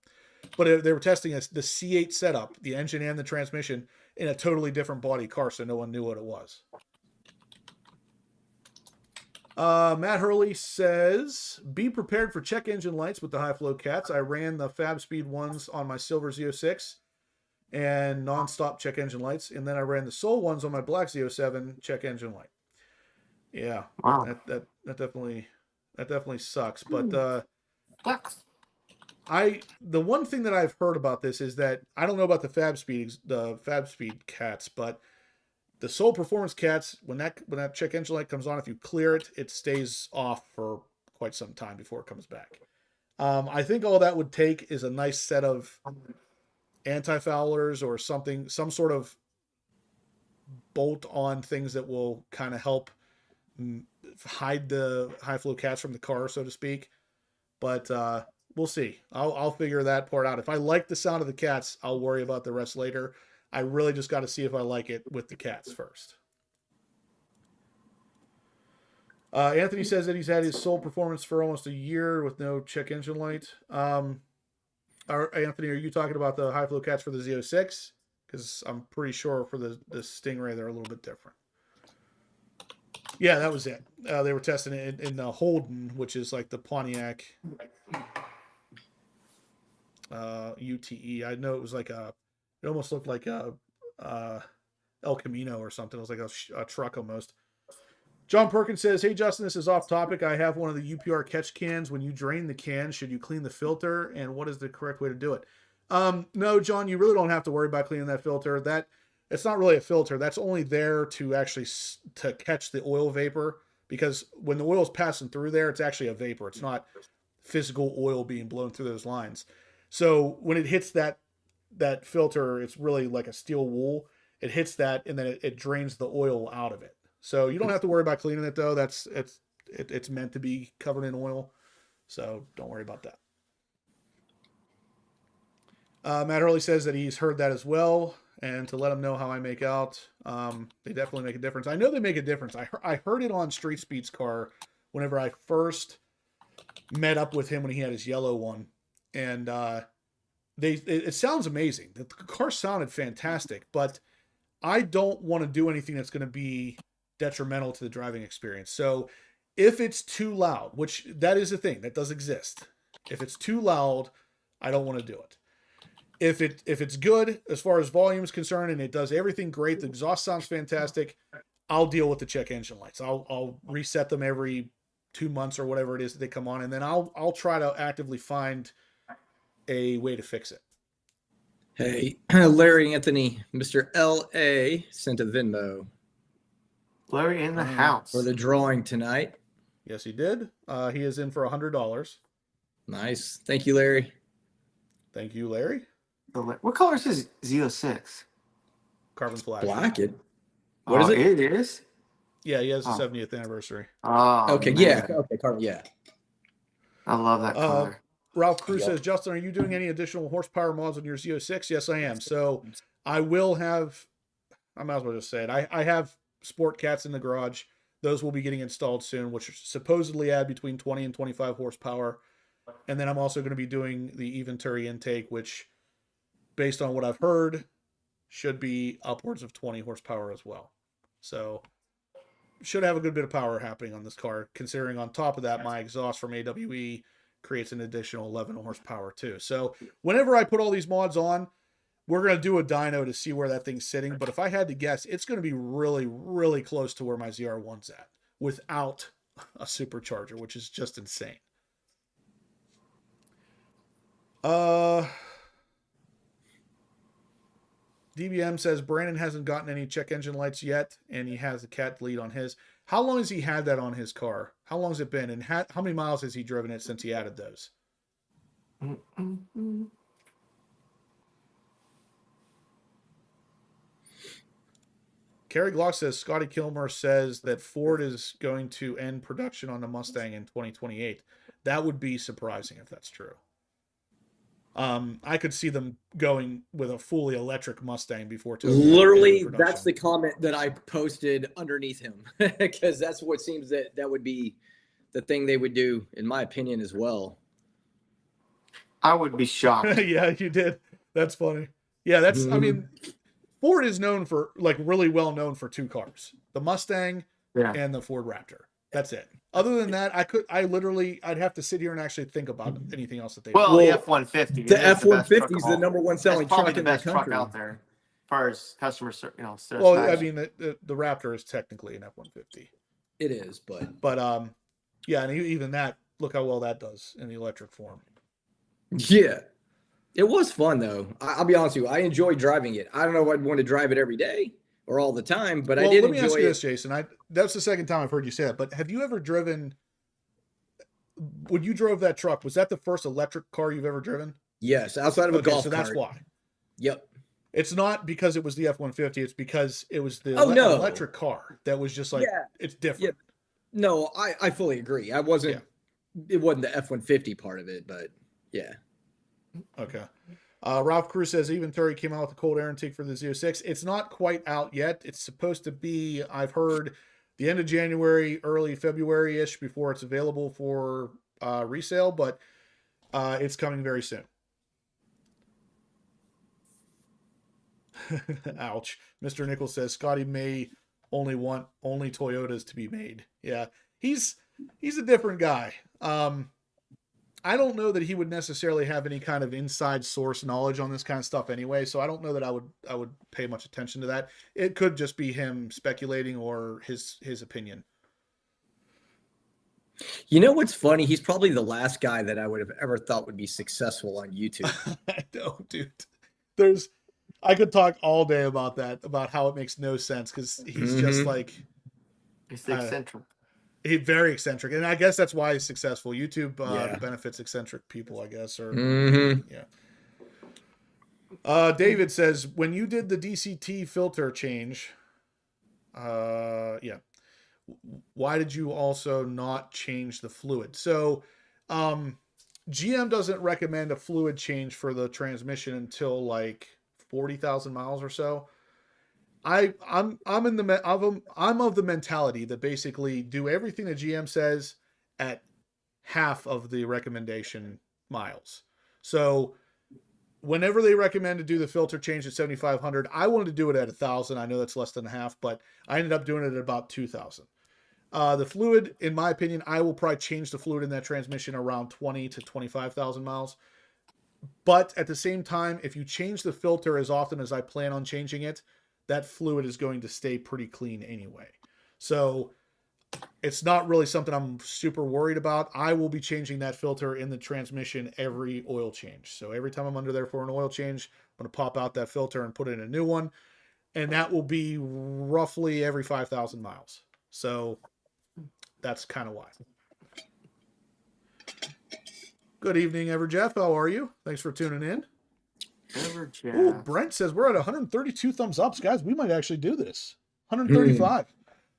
But they were testing the C8 setup, the engine and the transmission, in a totally different body car, so no one knew what it was. Matt Hurley says, be prepared for check engine lights with the high flow cats. I ran the Fab Speed ones on my silver Z06 and non-stop check engine lights. And then I ran the Soul ones on my black Z07 check engine light. Yeah. Wow. That definitely sucks. But the one thing that I've heard about this is that I don't know about the Fab Speed cats, but the Soul Performance cats, when that check engine light comes on, if you clear it, it stays off for quite some time before it comes back. I think all that would take is a nice set of anti-foulers or something, some sort of bolt-on things that will kind of help hide the high flow cats from the car, so to speak. But we'll see. I'll figure that part out. If I like the sound of the cats, I'll worry about the rest later. I really just got to see if I like it with the cats first. Anthony says that he's had his Soul Performance for almost a year with no check engine light. Anthony, are you talking about the high flow cats for the Z06? Because I'm pretty sure for the Stingray, they're a little bit different. Yeah, that was it. They were testing it in the Holden, which is like the Pontiac UTE. I know it was like it almost looked like a El Camino or something. It was like a truck almost. John Perkins says, hey, Justin, this is off topic. I have one of the UPR catch cans. When you drain the can, should you clean the filter? And what is the correct way to do it? No, John, you really don't have to worry about cleaning that filter. It's not really a filter. That's only there to actually to catch the oil vapor, because when the oil is passing through there, it's actually a vapor. It's not physical oil being blown through those lines. So when it hits that filter, it's really like a steel wool. It hits that, and then it drains the oil out of it. So you don't have to worry about cleaning it, though. It's meant to be covered in oil, so don't worry about that. Matt Hurley says that he's heard that as well, and to let him know how I make out. They definitely make a difference. I know they make a difference. I heard it on Street Speed's car whenever I first met up with him when he had his yellow one, and it sounds amazing. The car sounded fantastic, but I don't want to do anything that's going to be detrimental to the driving experience. So if it's too loud, which that is a thing that does exist, if it's too loud, I don't want to do it. If it's good as far as volume is concerned and it does everything great, the exhaust sounds fantastic, I'll deal with the check engine lights. I'll reset them every 2 months or whatever it is that they come on, and then I'll try to actively find a way to fix it. Hey, Larry Anthony, Mr. L.A. sent a Venmo. Larry in the house. For the drawing tonight. Yes, he did. He is in for $100. Nice. Thank you, Larry. Thank you, Larry. What color is his Z06? Carbon flash. Black it. What is it? It is? Yeah, he has the 70th anniversary. Oh, okay, man. yeah. Okay, carbon, yeah. I love that color. Ralph Cruz says, Justin, are you doing any additional horsepower mods on your Z06? Yes, I am. So I will have, I might as well just say it. I have Sport Cats in the garage. Those will be getting installed soon, which supposedly add between 20 and 25 horsepower. And then I'm also going to be doing the Venturi intake, which, based on what I've heard, should be upwards of 20 horsepower as well. So should have a good bit of power happening on this car, considering on top of that, my exhaust from AWE creates an additional 11 horsepower too. So whenever I put all these mods on, we're going to do a dyno to see where that thing's sitting. But if I had to guess, it's going to be really, really close to where my ZR1's at without a supercharger, which is just insane. DBM says Brandon hasn't gotten any check engine lights yet, and he has the cat delete on his. How long has he had that on his car? How long has it been? And how many miles has he driven it since he added those? Kerry Glock says Scotty Kilmer says that Ford is going to end production on the Mustang in 2028. That would be surprising if that's true. I could see them going with a fully electric Mustang before. Literally, that's the comment that I posted underneath him, because that's what seems that would be the thing they would do, in my opinion, as well. I would be shocked. Yeah, you did. That's funny. Yeah, that's. I mean, Ford is known for, like, really well known for two cars: the Mustang and the Ford Raptor. That's it. Other than that, I'd have to sit here and actually think about anything else that they. Well, the F-150. The F-150 is the number one selling truck in the best country truck out there, as far as customer, Well, I mean, the Raptor is technically an F-150. It is, but yeah, and even that, look how well that does in the electric form. Yeah, it was fun though. I'll be honest with you, I enjoyed driving it. I don't know if I'd want to drive it every day or all the time, but I did enjoy it. Let me ask you this, Jason. That's the second time I've heard you say that, but have you ever driven, when you drove that truck, was that the first electric car you've ever driven? Yes, outside of a golf cart. So that's why. Yep. It's not because it was the F-150. It's because it was the electric car that was just like, it's different. Yeah. No, I fully agree. It wasn't the F-150 part of it, but yeah. Okay. Ralph Cruz says even Terry came out with a cold air intake for the Z06. It's not quite out yet. It's supposed to be, I've heard, the end of January, early February-ish before it's available for resale, but it's coming very soon. Ouch. Mr. Nichols says Scotty may only want Toyotas to be made. Yeah, he's a different guy. I don't know that he would necessarily have any kind of inside source knowledge on this kind of stuff anyway, so I don't know that I would pay much attention to that. It could just be him speculating or his opinion. You know what's funny? He's probably the last guy that I would have ever thought would be successful on YouTube. I know, dude. I could talk all day about that, about how it makes no sense, because he's just like... He's eccentric. He's very eccentric, and I guess that's why he's successful. YouTube benefits eccentric people, I guess. Or David says, when you did the DCT filter change, why did you also not change the fluid? So, GM doesn't recommend a fluid change for the transmission until like 40,000 miles or so. I'm of the mentality that basically do everything the GM says at half of the recommendation miles. So whenever they recommend to do the filter change at 7,500, I wanted to do it at 1,000. I know that's less than half, but I ended up doing it at about 2,000. The fluid, in my opinion, I will probably change the fluid in that transmission around 20 to 25,000 miles. But at the same time, if you change the filter as often as I plan on changing it, that fluid is going to stay pretty clean anyway. So it's not really something I'm super worried about. I will be changing that filter in the transmission every oil change. So every time I'm under there for an oil change, I'm going to pop out that filter and put in a new one. And that will be roughly every 5,000 miles. So that's kind of why. Good evening, Everjeff. How are you? Thanks for tuning in. Ooh, Brent says we're at 132 thumbs ups, guys. We might actually do this. 135.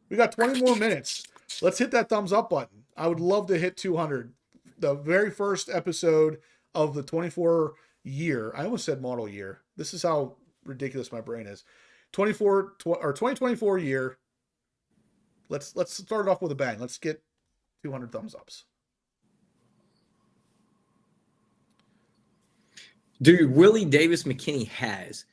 We got 20 more minutes. Let's hit that thumbs up button. I would love to hit 200. The very first episode of the 24 year. I almost said model year. This is how ridiculous my brain is. 2024 year. Let's start it off with a bang. Let's get 200 thumbs ups. Dude, Willie Davis McKinney has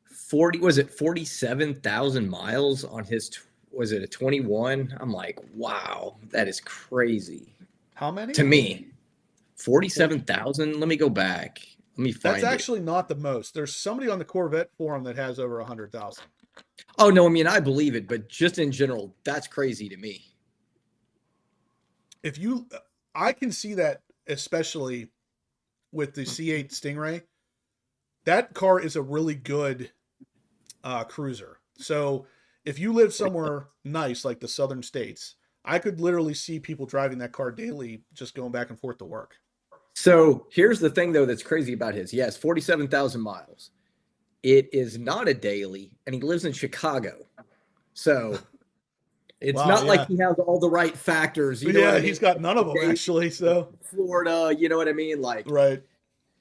47,000 miles on his was it a 21? I'm like, wow, that is crazy How many? to me. 47,000. Let me go back. Let me find That's it. actually not the most. There's somebody on the Corvette forum that has over 100,000. Oh no, I mean I believe it, but just in general, that's crazy to me. I can see that, especially with the C8 Stingray. That car is a really good cruiser. So if you live somewhere nice like the southern states, I could literally see people driving that car daily, just going back and forth to work. So here's the thing, though, that's crazy about his. Yes, 47,000 miles. It is not a daily, and he lives in Chicago. So it's Wow, not yeah. like he has all the right factors. You know Yeah, what I mean? he's got none of them, actually. So Florida, you know what I mean? Like, right.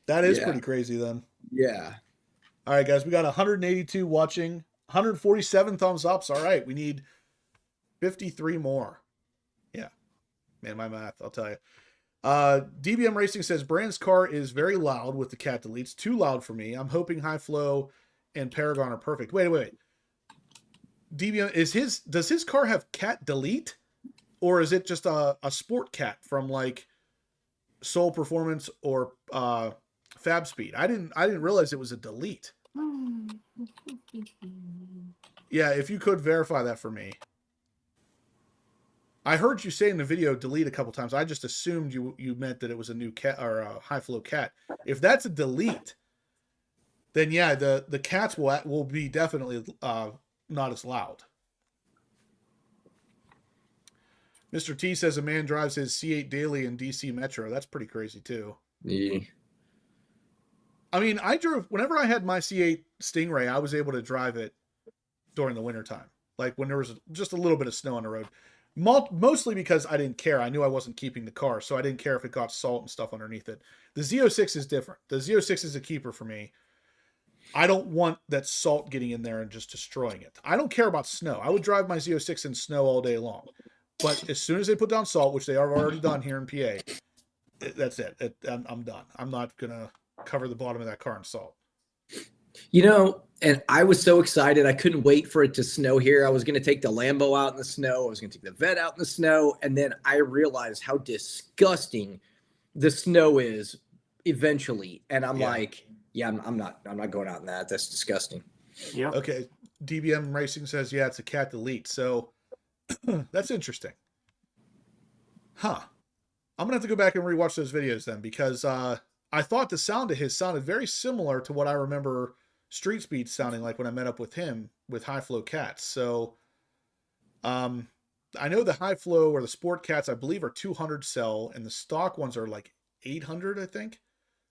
That is Yeah. pretty crazy then. yeah. All right, guys, we got 182 watching, 147 thumbs ups. All right, we need 53 more. Yeah, man, my math, I'll tell you. DBM Racing says Brand's car is very loud with the cat deletes. Too loud for me. I'm hoping High Flow and Paragon are perfect. Wait. DBM, does his car have cat delete, or is it just a sport cat from like Soul Performance or Fab Speed? I didn't realize it was a delete. Yeah, if you could verify that for me. I heard you say in the video delete a couple times. I just assumed you meant that it was a new cat or a High Flow cat. If that's a delete, then yeah, the cats will be definitely not as loud. Mr. T says a man drives his C8 daily in DC Metro. That's pretty crazy too. Yeah. I mean, whenever I had my C8 Stingray, I was able to drive it during the wintertime. Like when there was just a little bit of snow on the road. Mostly because I didn't care. I knew I wasn't keeping the car, so I didn't care if it got salt and stuff underneath it. The Z06 is different. The Z06 is a keeper for me. I don't want that salt getting in there and just destroying it. I don't care about snow. I would drive my Z06 in snow all day long. But as soon as they put down salt, which they have already done here in PA, that's it. I'm done. I'm not going to cover the bottom of that car in salt. You know, and I was so excited. I couldn't wait for it to snow here. I was going to take the Lambo out in the snow. I was going to take the Vet out in the snow. And then I realized how disgusting the snow is eventually. And I'm like, yeah, I'm not going out in that. That's disgusting. Yeah. Okay. DBM Racing says, yeah, it's a cat delete. So that's interesting. Huh. I'm going to have to go back and rewatch those videos then, because I thought the sound of his sounded very similar to what I remember Street Speed sounding like when I met up with him with High Flow cats. So I know the High Flow or the Sport cats, I believe, are 200 cell, and the stock ones are like 800, I think.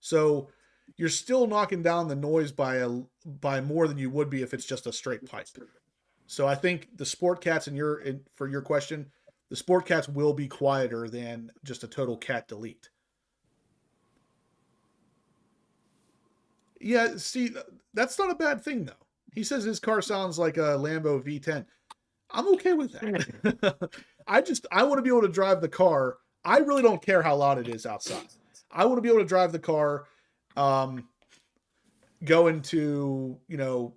So you're still knocking down the noise by more than you would be if it's just a straight pipe. So I think the Sport cats, for your question, the Sport cats will be quieter than just a total cat delete. Yeah, see, that's not a bad thing, though. He says his car sounds like a Lambo V10. I'm okay with that. I want to be able to drive the car. I really don't care how loud it is outside. I want to be able to drive the car, going to,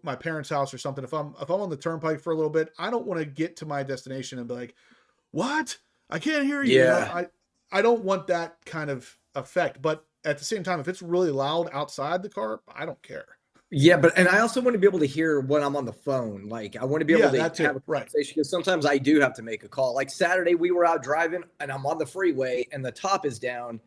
my parents' house or something. If I'm on the turnpike for a little bit, I don't want to get to my destination and be like, "What? I can't hear you." Yeah. I don't want that kind of effect. But at the same time, if it's really loud outside the car, I don't care. Yeah, and I also want to be able to hear when I'm on the phone. Like, I want to be able to have a conversation, because sometimes I do have to make a call. Like Saturday, we were out driving, and I'm on the freeway, and the top is down,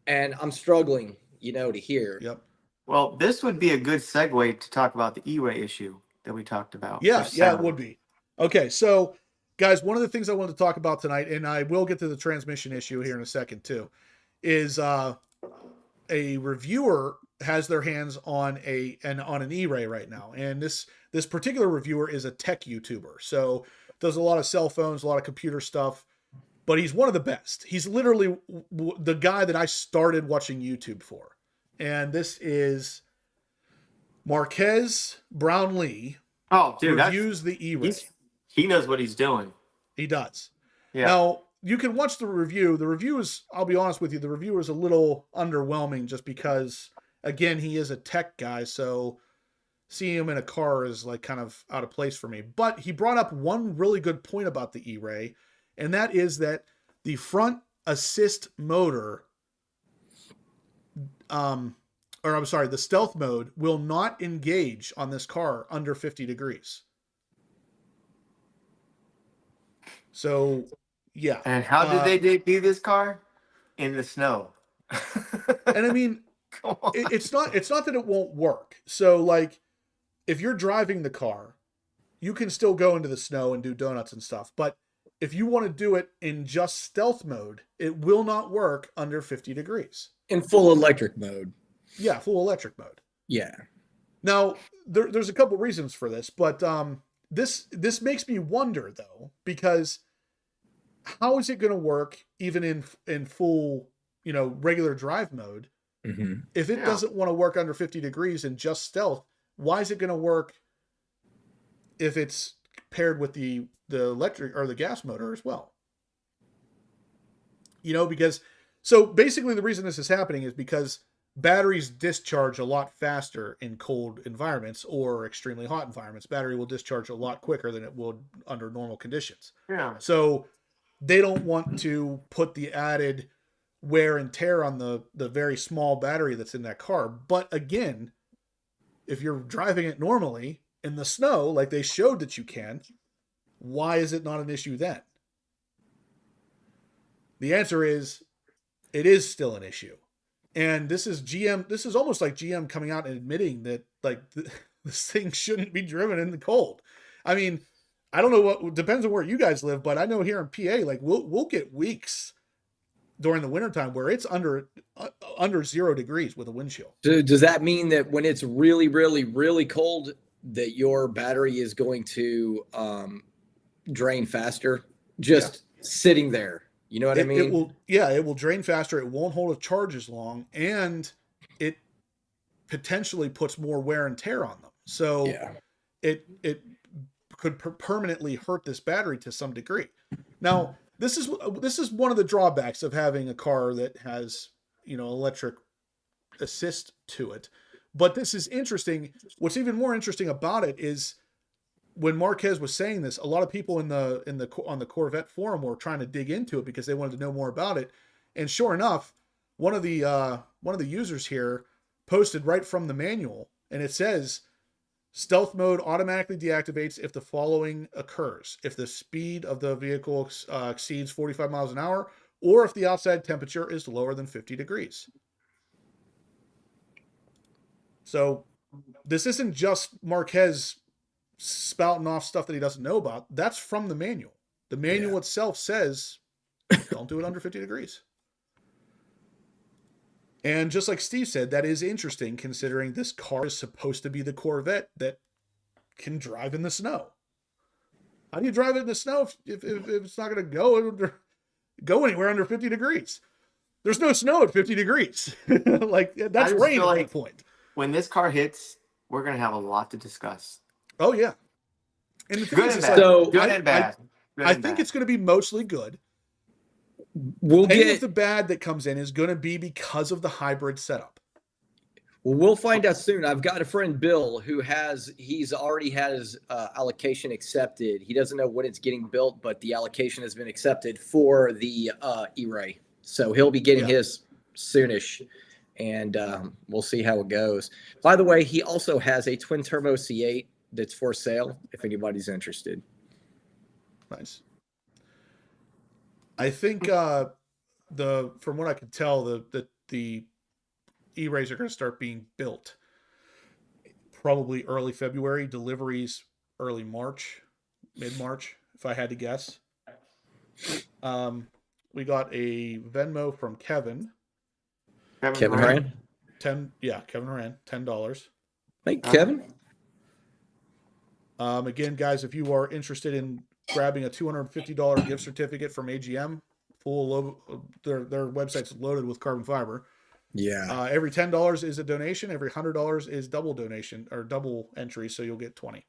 and I'm struggling, to hear. Yep. Well, this would be a good segue to talk about the E-Ray issue that we talked about. Yeah, it would be. Okay, so guys, one of the things I wanted to talk about tonight, and I will get to the transmission issue here in a second too, is a reviewer has their hands on an E-Ray right now, and this particular reviewer is a tech YouTuber, so does a lot of cell phones, a lot of computer stuff, but he's one of the best. He's literally the guy that I started watching YouTube for, and this is Marquez Brownlee. Oh, dude, reviews the E-Ray. He knows what he's doing. He does. Yeah. Now, you can watch the review. The review is, I'll be honest with you, the review is a little underwhelming just because, again, he is a tech guy. So seeing him in a car is like kind of out of place for me. But he brought up one really good point about the E-Ray, and that is that the front assist motor, the stealth mode will not engage on this car under 50 degrees. So, yeah. And how did they debut this car? In the snow. And I mean, it's not that it won't work. So like, if you're driving the car, you can still go into the snow and do donuts and stuff. But if you want to do it in just stealth mode, it will not work under 50 degrees. In full electric mode. Yeah, full electric mode. Yeah. Now, there's a couple reasons for this, but this makes me wonder, though, because how is it going to work even in full, regular drive mode? Mm-hmm. If it doesn't want to work under 50 degrees and just stealth, why is it going to work if it's paired with the electric or the gas motor as well? Because so basically the reason this is happening is because batteries discharge a lot faster in cold environments or extremely hot environments. Battery will discharge a lot quicker than it would under normal conditions. Yeah. So they don't want to put the added wear and tear on the very small battery that's in that car. But again, if you're driving it normally in the snow, like they showed that you can, why is it not an issue then? The answer is, it is still an issue. And this is GM. This is almost like GM coming out and admitting that like this thing shouldn't be driven in the cold. I mean, I don't know what depends on where you guys live, but I know here in PA, like we'll get weeks during the wintertime where it's under 0 degrees with a wind chill. So does that mean that when it's really, really, really cold, that your battery is going to drain faster? Just sitting there. You know what I mean? It will drain faster. It won't hold a charge as long, and it potentially puts more wear and tear on them. So it could permanently hurt this battery to some degree. Now, this is one of the drawbacks of having a car that has, electric assist to it. But this is interesting. What's even more interesting about it is when Marquez was saying this, a lot of people on the Corvette forum were trying to dig into it because they wanted to know more about it. And sure enough, one of the users here posted right from the manual, and it says stealth mode automatically deactivates if the following occurs: if the speed of the vehicle exceeds 45 miles an hour, or if the outside temperature is lower than 50 degrees. So this isn't just Marquez spouting off stuff that he doesn't know about. That's from the manual. The manual itself says don't do it under 50 degrees. And just like Steve said, that is interesting considering this car is supposed to be the Corvette that can drive in the snow. How do you drive it in the snow if it's not going to go anywhere under 50 degrees? There's no snow at 50 degrees. Like that's rain at that point. When this car hits, we're going to have a lot to discuss. Oh yeah. And the thing Good is, and it's bad. like, Good and bad. I think it's going to be mostly good. We'll Any of the bad that comes in is going to be because of the hybrid setup. Well, we'll find out soon. I've got a friend, Bill, who he's already had his allocation accepted. He doesn't know when it's getting built, but the allocation has been accepted for the E-Ray. So he'll be getting his soonish, and we'll see how it goes. By the way, he also has a twin turbo C8 that's for sale if anybody's interested. Nice. I think from what I can tell, the E-Rays are going to start being built probably early February, deliveries early March, mid-March, if I had to guess. We got a Venmo from Kevin. Kevin Horan? Kevin Horan, $10. Thank you, Kevin. Again, guys, if you are interested in grabbing a $250 gift certificate from AGM, their website's loaded with carbon fiber. Yeah. Every $10 is a donation. Every $100 is double donation or double entry, so you'll get 20.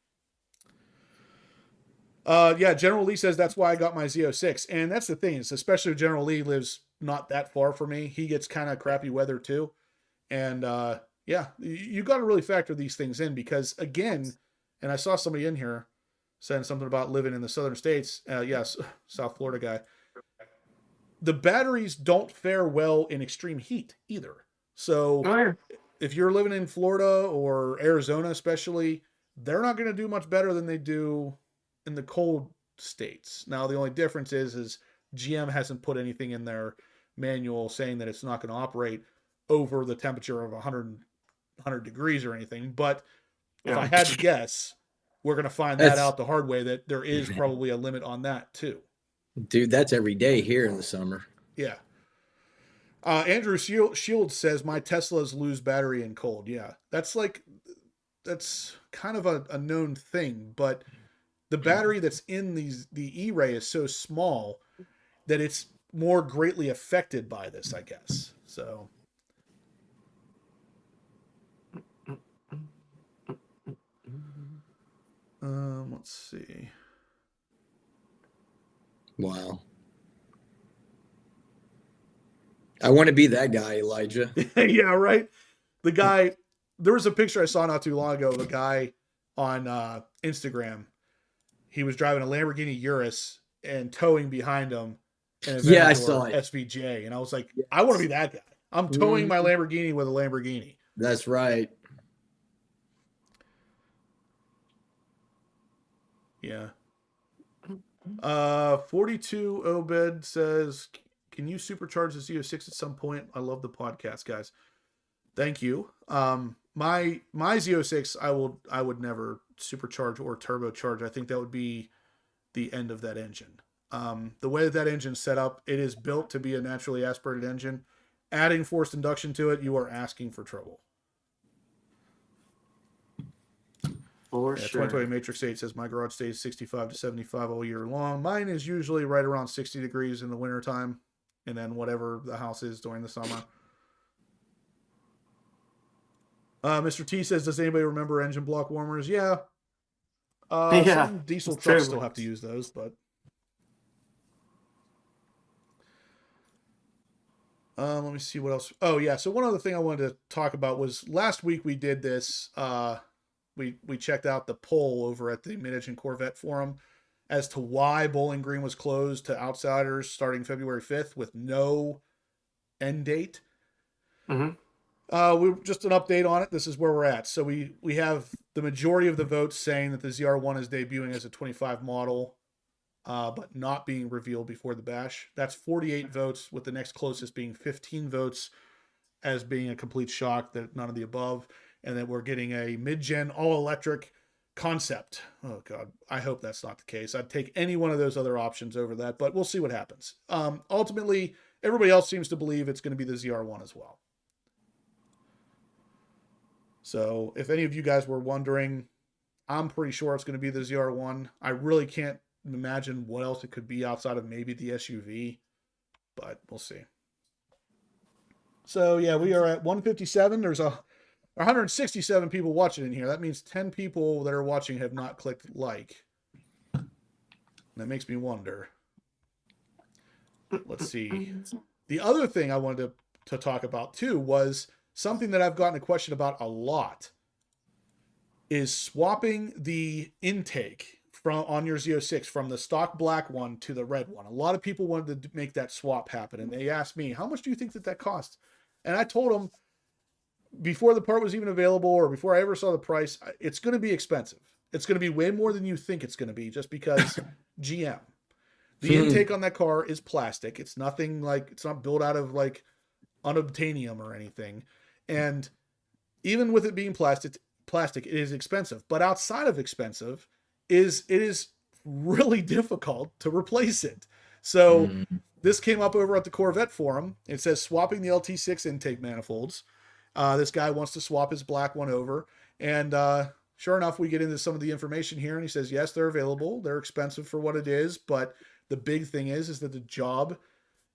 General Lee says that's why I got my Z06, and that's the thing is, especially General Lee lives not that far from me. He gets kind of crappy weather too, and Yeah, you got to really factor these things in because, again, and I saw somebody in here saying something about living in the southern states. Yes, South Florida guy. The batteries don't fare well in extreme heat either. So Oh, yeah. if you're living in Florida or Arizona, especially, they're not going to do much better than they do in the cold states. Now, the only difference is GM hasn't put anything in their manual saying that it's not going to operate over the temperature of 100 degrees or anything. But if I had to guess, we're going to find that out the hard way, that there is probably a limit on that too. Dude, that's every day here in the summer. Yeah. Andrew Shields says, my Teslas lose battery in cold. Yeah. That's kind of a known thing, but the battery that's in the E-Ray is so small that it's more greatly affected by this, I guess. So. Let's see. Wow. I want to be that guy, Elijah. Yeah, right. The guy, there was a picture I saw not too long ago of a guy on Instagram. He was driving a Lamborghini Urus and towing behind him an Yeah, I saw it. SVJ. And I was like, I want to be that guy. I'm towing my Lamborghini with a Lamborghini. That's right. Yeah. 42 Obed says, can you supercharge the Z06 at some point? I love the podcast, guys. Thank you. My Z06, I would never supercharge or turbocharge. I think that would be the end of that engine. The way that engine's set up, it is built to be a naturally aspirated engine. Adding forced induction to it, you are asking for trouble. For sure. 2020 Matrix 8 says, my garage stays 65 to 75 all year long. Mine is usually right around 60 degrees in the wintertime, and then whatever the house is during the summer. Mr. T says, does anybody remember engine block warmers? Yeah. Some diesel trucks still have to use those, but. Let me see what else. Oh, yeah. So one other thing I wanted to talk about was last week we did this. We checked out the poll over at the Mid-Engine Corvette forum as to why Bowling Green was closed to outsiders starting February 5th with no end date. Mm-hmm. Just an update on it. This is where we're at. So we have the majority of the votes saying that the ZR1 is debuting as a 25 model, but not being revealed before the bash. That's 48 votes, with the next closest being 15 votes as being a complete shock, that none of the above. And then we're getting a mid-gen all-electric concept. Oh, God. I hope that's not the case. I'd take any one of those other options over that, but we'll see what happens. Ultimately, everybody else seems to believe it's going to be the ZR1 as well. So if any of you guys were wondering, I'm pretty sure it's going to be the ZR1. I really can't imagine what else it could be outside of maybe the SUV, but we'll see. So, yeah, we are at 157. There's 167 people watching in here. That means 10 people that are watching have not clicked like. That makes me wonder. Let's see. The other thing I wanted to talk about too was something that I've gotten a question about a lot, is swapping the intake on your Z06 from the stock black one to the red one. A lot of people wanted to make that swap happen, and they asked me, how much do you think that costs? And I told them, before the part was even available, or before I ever saw the price, it's going to be expensive. It's going to be way more than you think it's going to be, just because GM. The intake on that car is plastic. It's nothing like, it's not built out of like unobtainium or anything. And even with it being plastic, it is expensive. But outside of expensive, it is really difficult to replace it. So this came up over at the Corvette forum. It says swapping the LT6 intake manifolds. This guy wants to swap his black one over. And sure enough, we get into some of the information here, and he says, yes, they're available. They're expensive for what it is. But the big thing is that the job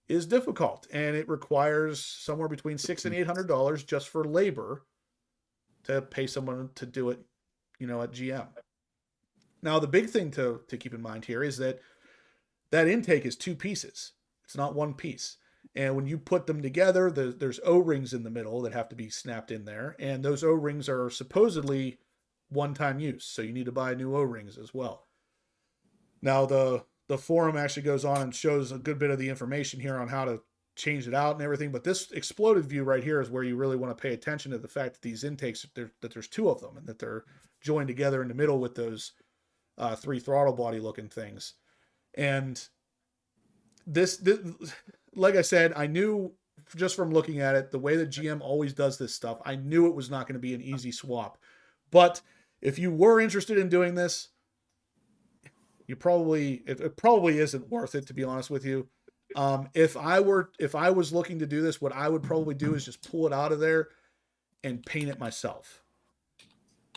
is difficult, and it requires somewhere between $600 and $800 just for labor to pay someone to do it, at GM. Now, the big thing to keep in mind here is that intake is two pieces. It's not one piece. And when you put them together, there's O-rings in the middle that have to be snapped in there. And those O-rings are supposedly one-time use. So you need to buy new O-rings as well. Now, the forum actually goes on and shows a good bit of the information here on how to change it out and everything. But this exploded view right here is where you really want to pay attention to the fact that these intakes, that there's two of them and that they're joined together in the middle with those 3 throttle body looking things. And this, like I said, I knew just from looking at it, the way that GM always does this stuff, I knew it was not going to be an easy swap. But if you were interested in doing this, it probably isn't worth it, to be honest with you. If I was looking to do this, what I would probably do is just pull it out of there and paint it myself.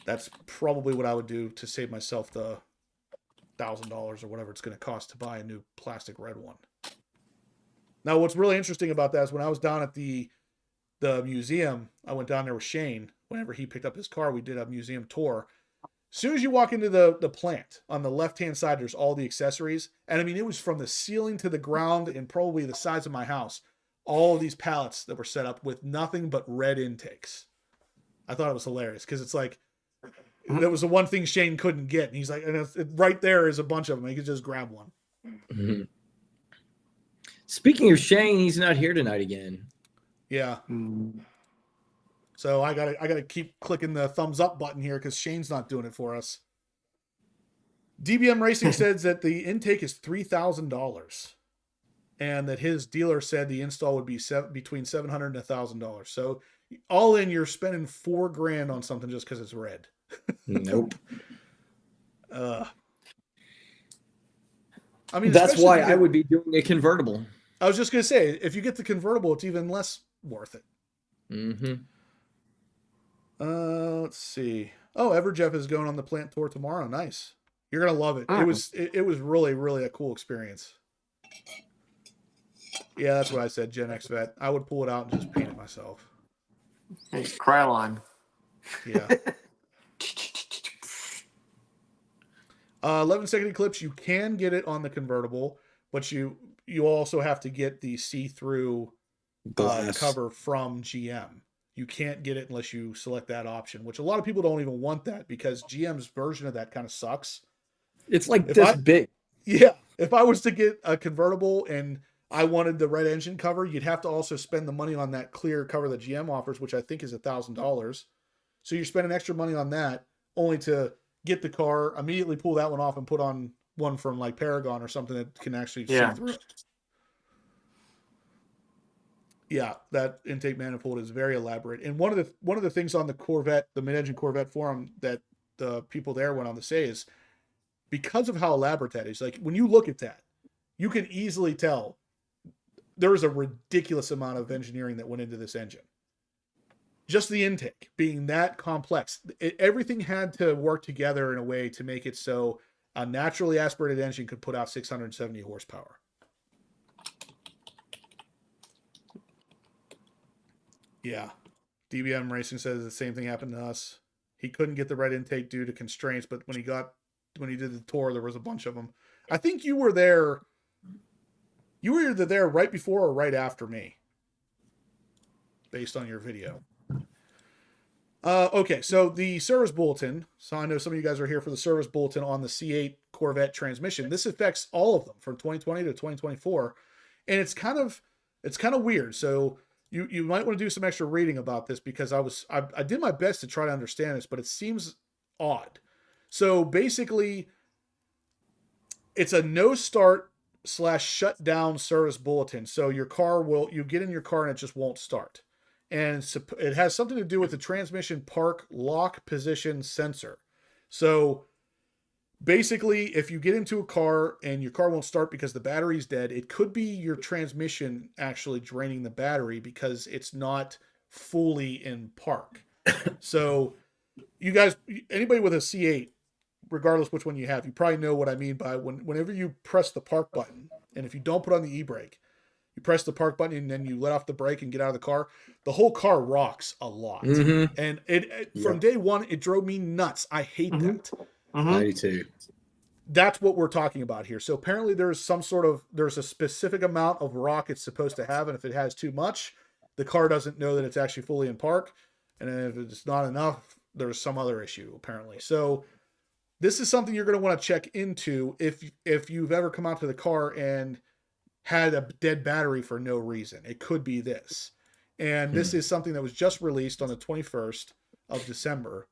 That's probably what I would do to save myself the $1,000 or whatever it's going to cost to buy a new plastic red one. Now, what's really interesting about that is when I was down at the museum, I went down there with Shane. Whenever he picked up his car, we did a museum tour. As soon as you walk into the plant, on the left-hand side, there's all the accessories. And I mean, it was from the ceiling to the ground and probably the size of my house. All of these pallets that were set up with nothing but red intakes. I thought it was hilarious because it's like, that was the one thing Shane couldn't get. And he's like, and right there is a bunch of them. He could just grab one. Mm-hmm. Speaking of Shane, he's not here tonight again. Yeah. So I gotta keep clicking the thumbs up button here because Shane's not doing it for us. DBM Racing says that the intake is $3,000, and that his dealer said the install would be between $700 and $1,000. So all in, you're spending $4,000 on something just because it's red. Nope. I mean, that's why I would be doing a convertible. I was just gonna say, if you get the convertible, it's even less worth it. Mm-hmm. Let's see. Oh, Everjeff is going on the plant tour tomorrow. Nice. You're gonna love it. It was really, really a cool experience. Yeah, that's what I said, Gen X Vet. I would pull it out and just paint it myself. Hey, Krylon. Yeah. 11-second Eclipse, you can get it on the convertible, but you also have to get the see-through cover from GM. You can't get it unless you select that option, which a lot of people don't even want that because GM's version of that kind of sucks. It's like this big. Yeah. If I was to get a convertible and I wanted the red engine cover, you'd have to also spend the money on that clear cover that GM offers, which I think is $1,000. So you're spending extra money on that only to get the car, immediately pull that one off and put on one from like Paragon or something that can actually see through it. Yeah, that intake manifold is very elaborate. And one of the things on the Corvette, the mid-engine Corvette forum that the people there went on to say is because of how elaborate that is, like when you look at that, you can easily tell there is a ridiculous amount of engineering that went into this engine. Just the intake being that complex, everything had to work together in a way to make it so a naturally aspirated engine could put out 670 horsepower. Yeah. DBM Racing says the same thing happened to us. He couldn't get the red intake due to constraints, but when he did the tour, there was a bunch of them. I think you were there. You were either there right before or right after me, based on your video. Okay, so the service bulletin. So I know some of you guys are here for the service bulletin on the C8 Corvette transmission. This affects all of them from 2020 to 2024, and it's kind of weird. So you might want to do some extra reading about this because I did my best to try to understand this, but it seems odd. So basically, it's a no start / shut down service bulletin. So you get in your car and it just won't start. And it has something to do with the transmission park lock position sensor. So basically, if you get into a car and your car won't start because the battery's dead, it could be your transmission actually draining the battery because it's not fully in park. So you guys, anybody with a C8, regardless which one you have, you probably know what I mean by whenever you press the park button, and if you don't put on the e-brake, you press the park button and then you let off the brake and get out of the car, the whole car rocks a lot. Mm-hmm. And from day one, it drove me nuts. I hate that. Mm-hmm. I do too. that's what we're talking about here. So apparently there's a specific amount of rock it's supposed to have. And if it has too much, the car doesn't know that it's actually fully in park. And if it's not enough, there's some other issue apparently. So this is something you're going to want to check into if you've ever come out to the car and had a dead battery for no reason. It could be this. And this is something that was just released on the 21st of December.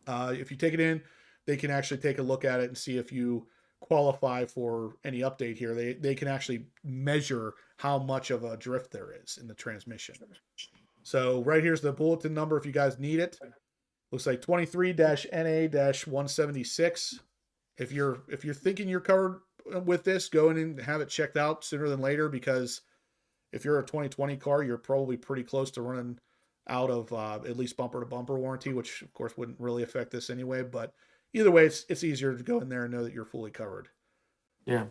If you take it in, they can actually take a look at it and see if you qualify for any update here. They can actually measure how much of a drift there is in the transmission. So right here's the bulletin number if you guys need it. Looks like 23-NA-176. If you're thinking you're covered with this, go in and have it checked out sooner than later, because if you're a 2020 car, you're probably pretty close to running out of at least bumper to bumper warranty, which of course wouldn't really affect this anyway, but either way, it's easier to go in there and know that you're fully covered. Yeah.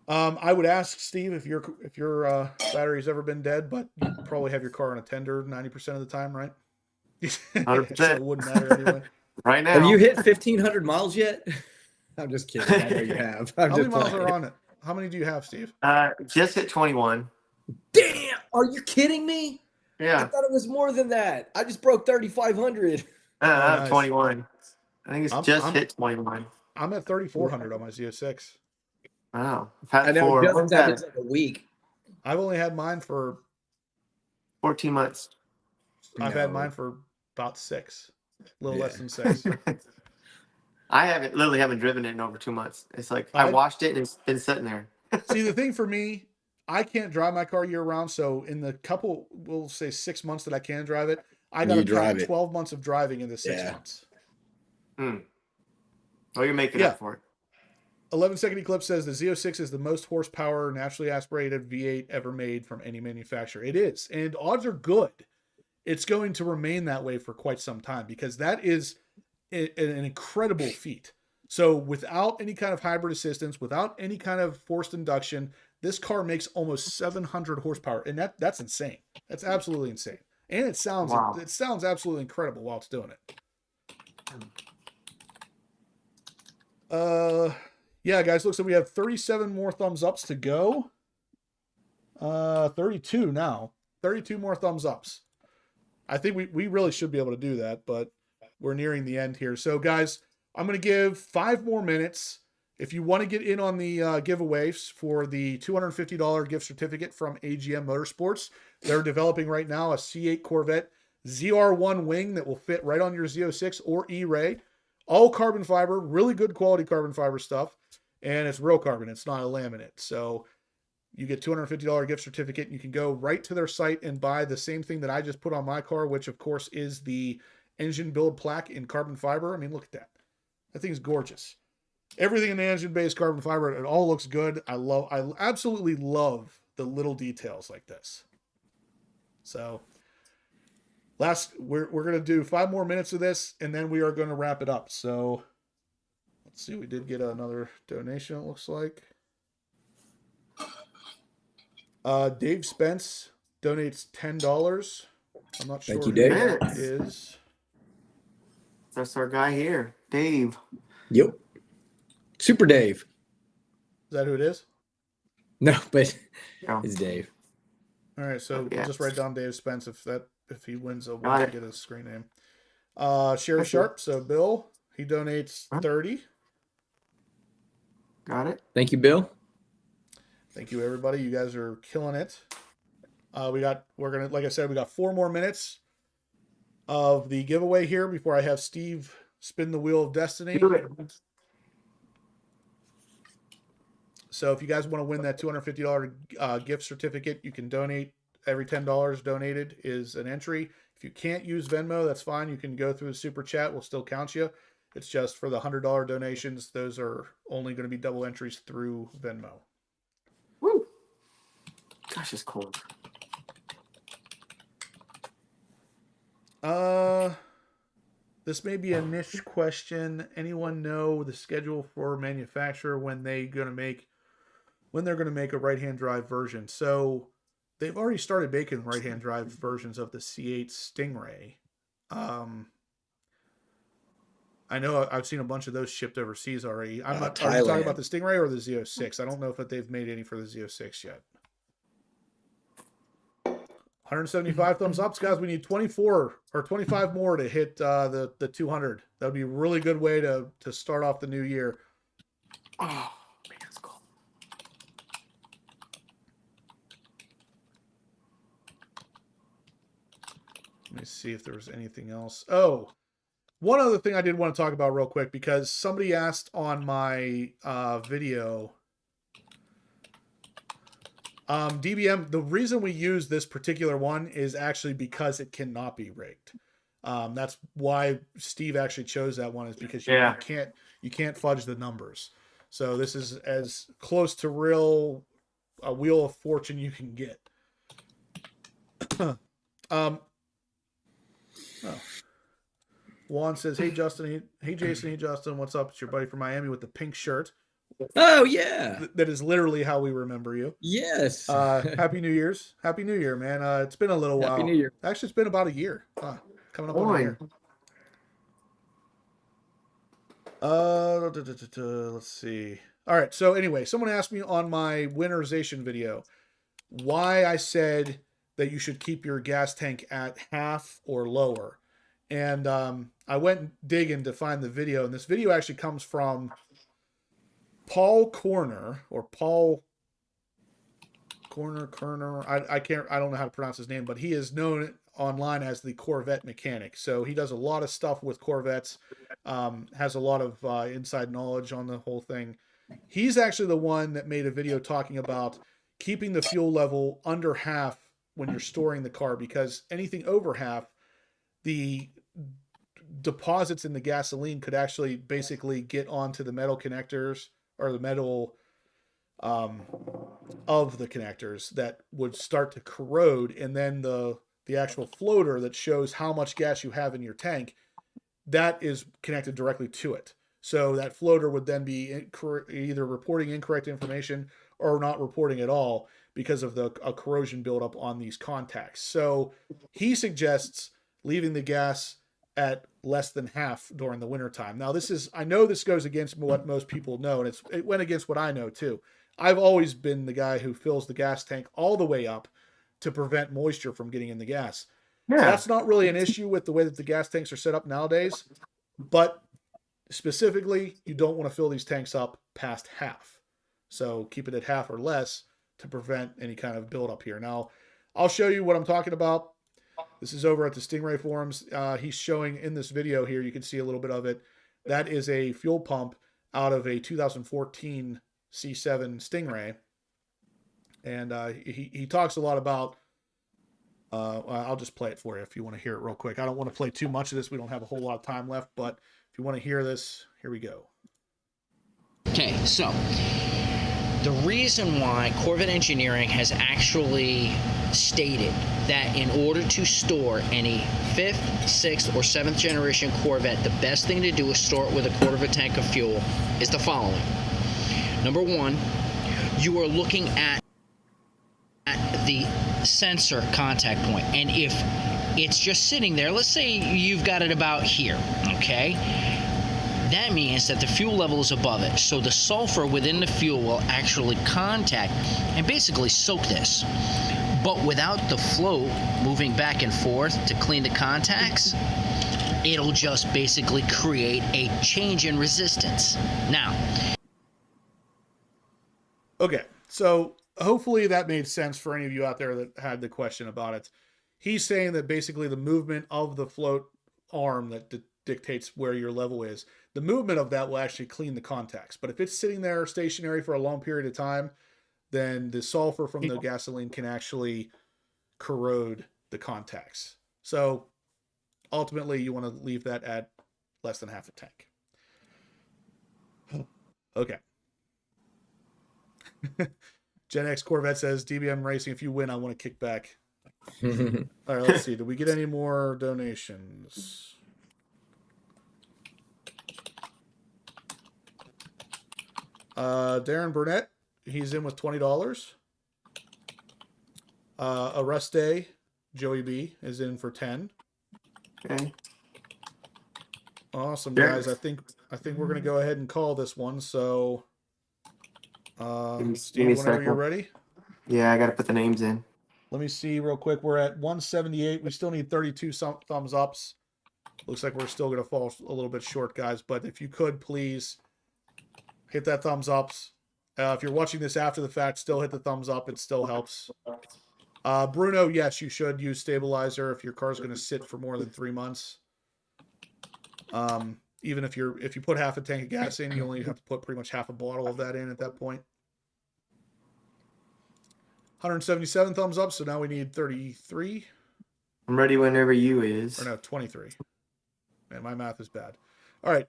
I would ask Steve if your battery's ever been dead, but you probably have your car on a tender 90% of the time, right? 100%. So it wouldn't matter anyway. Right now. Have you hit 1,500 miles yet? I'm just kidding. I know you have. How many miles are on it? How many do you have, Steve? Just hit 21. Damn! Are you kidding me? I Yeah. thought it was more than that. I just broke 3,500. I have nice. 21. I think it's hit 21. I'm at 3,400 on my Z06. Wow. I've I had know. four. Just What's that that? is like a week. I've only had mine for 14 months. I've had No. mine for about 6, a little Yeah. less than 6. I haven't driven it in over 2 months. It's like I I- washed it and it's been sitting there. See, the thing for me, I can't drive my car year round. So in the couple, we'll say 6 months that I can drive it, I got to You drive count it. 12 months of driving into 6 Yeah. months. Oh, you're making Yeah. up for it. 11-second Eclipse says the Z06 is the most horsepower naturally aspirated V8 ever made from any manufacturer. It is, and odds are good. It's going to remain that way for quite some time, because that is an incredible feat. So without any kind of hybrid assistance, without any kind of forced induction, this car makes almost 700 horsepower, and that's insane. That's absolutely insane, and it sounds absolutely incredible while it's doing it. Yeah, guys, looks like we have 37 more thumbs ups to go. 32 now. 32 more thumbs ups. I think we really should be able to do that, but we're nearing the end here. So, guys, I'm going to give 5 more minutes. If you want to get in on the giveaways for the $250 gift certificate from AGM Motorsports, they're developing right now a C8 Corvette ZR1 wing that will fit right on your Z06 or E-Ray. All carbon fiber, really good quality carbon fiber stuff. And it's real carbon. It's not a laminate. So you get $250 gift certificate. And you can go right to their site and buy the same thing that I just put on my car, which of course is the engine build plaque in carbon fiber. I mean, look at that. That thing's gorgeous. Everything in the engine based carbon fiber, it all looks good. I absolutely love the little details like this. So we're going to do 5 more minutes of this, and then we are going to wrap it up. So let's see. We did get another donation, it looks like. Dave Spence donates $10. I'm not sure Thank you, who Dave. that is. That's our guy here, Dave. Yep. Super Dave. Is that who it is? No, but Oh. it's Dave. All right, so Yeah. just write down Dave Spence if he wins, we'll Got it. get his screen name. Sheriff Sharp, so Bill, he donates Huh? 30. Got it? Thank you, Bill. Thank you, everybody. You guys are killing it. Like I said, we got 4 more minutes of the giveaway here before I have Steve spin the wheel of destiny. Do it. So if you guys want to win that $250 gift certificate, you can donate. Every $10 donated is an entry. If you can't use Venmo, that's fine. You can go through the super chat. We'll still count you. It's just for the $100 donations. Those are only going to be double entries through Venmo. Woo. Gosh, it's cold. This may be a niche question. Anyone know the schedule for manufacturer when they're going to make a right-hand drive version? So they've already started making right-hand drive versions of the C8 Stingray. I know I've seen a bunch of those shipped overseas already. Are you talking Thailand. about the Stingray or the Z06? I don't know if they've made any for the Z06 yet. 175 thumbs up, guys. We need 24 or 25 more to hit the 200. That would be a really good way to start off the new year. Oh, man, that's cool. Let me see if there was anything else. Oh, one other thing I did want to talk about real quick, because somebody asked on my video, DBM, the reason we use this particular one is actually because it cannot be rigged. That's why Steve actually chose that one, is because you can't fudge the numbers. So this is as close to a Wheel of Fortune you can get. Juan says, "Hey Justin, hey Jason, hey Justin, what's up? It's your buddy from Miami with the pink shirt." Oh yeah, That is literally how we remember you. yes. Happy New Year's, Happy New Year, man. It's been a little while. Happy New Year. Actually, it's been about a year. Coming up on a year. Let's see. All right. So anyway, someone asked me on my winterization video why I said that you should keep your gas tank at half or lower. And I went digging to find the video, and this video actually comes from Paul Corner, or Paul Corner. I don't know how to pronounce his name, but he is known online as the Corvette mechanic. So he does a lot of stuff with Corvettes, has a lot of inside knowledge on the whole thing. He's actually the one that made a video talking about keeping the fuel level under half when you're storing the car, because anything over half, the deposits in the gasoline could actually basically get onto the metal connectors, or the metal of the connectors, that would start to corrode, and then the actual floater that shows how much gas you have in your tank, that is connected directly to it. So that floater would then be either reporting incorrect information or not reporting at all because of a corrosion buildup on these contacts. So he suggests leaving the gas at less than half during the wintertime. Now, I know this goes against what most people know, and it went against what I know too. I've always been the guy who fills the gas tank all the way up to prevent moisture from getting in the gas. Yeah. So that's not really an issue with the way that the gas tanks are set up nowadays, but specifically, you don't want to fill these tanks up past half. So keep it at half or less to prevent any kind of buildup here. Now, I'll show you what I'm talking about. This is over at the Stingray forums. He's showing in this video here, you can see a little bit of it. That is a fuel pump out of a 2014 C7 Stingray. And he talks a lot about, I'll just play it for you if you want to hear it real quick. I don't want to play too much of this. We don't have a whole lot of time left, but if you want to hear this, here we go. Okay, so the reason why Corvette Engineering has actually stated that in order to store any 5th, 6th, or 7th generation Corvette, the best thing to do is store it with a quarter of a tank of fuel is the following. Number one, you are looking at the sensor contact point, and if it's just sitting there, let's say you've got it about here, okay? That means that the fuel level is above it, so the sulfur within the fuel will actually contact and basically soak this. But without the flow moving back and forth to clean the contacts, it'll just basically create a change in resistance. Now, okay, so hopefully that made sense for any of you out there that had the question about it. He's saying that basically the movement of the float arm that dictates where your level is, the movement of that will actually clean the contacts. But if it's sitting there stationary for a long period of time, then the sulfur from the gasoline can actually corrode the contacts. So ultimately, you want to leave that at less than half a tank. Okay. Gen X Corvette says, DBM Racing, if you win, I want to kick back. All right, let's see. Did we get any more donations? Darren Burnett, he's in with $20. Arreste, Joey B, is in for 10. Okay. Awesome, Sure. guys. I think we're gonna go ahead and call this one. So, Give me Steve, a whenever you're second. ready. Yeah, I got to put the names in. Let me see real quick. We're at 178. We still need 32 thumbs ups. Looks like we're still gonna fall a little bit short, guys. But if you could please hit that thumbs ups. If you're watching this after the fact, still hit the thumbs up. It still helps. Bruno, yes, you should use stabilizer if your car's going to sit for more than 3 months. Even if you put half a tank of gas in, you only have to put pretty much half a bottle of that in at that point. 177 thumbs up, so now we need 33. I'm ready whenever you is. Or no, 23. Man, my math is bad. All right.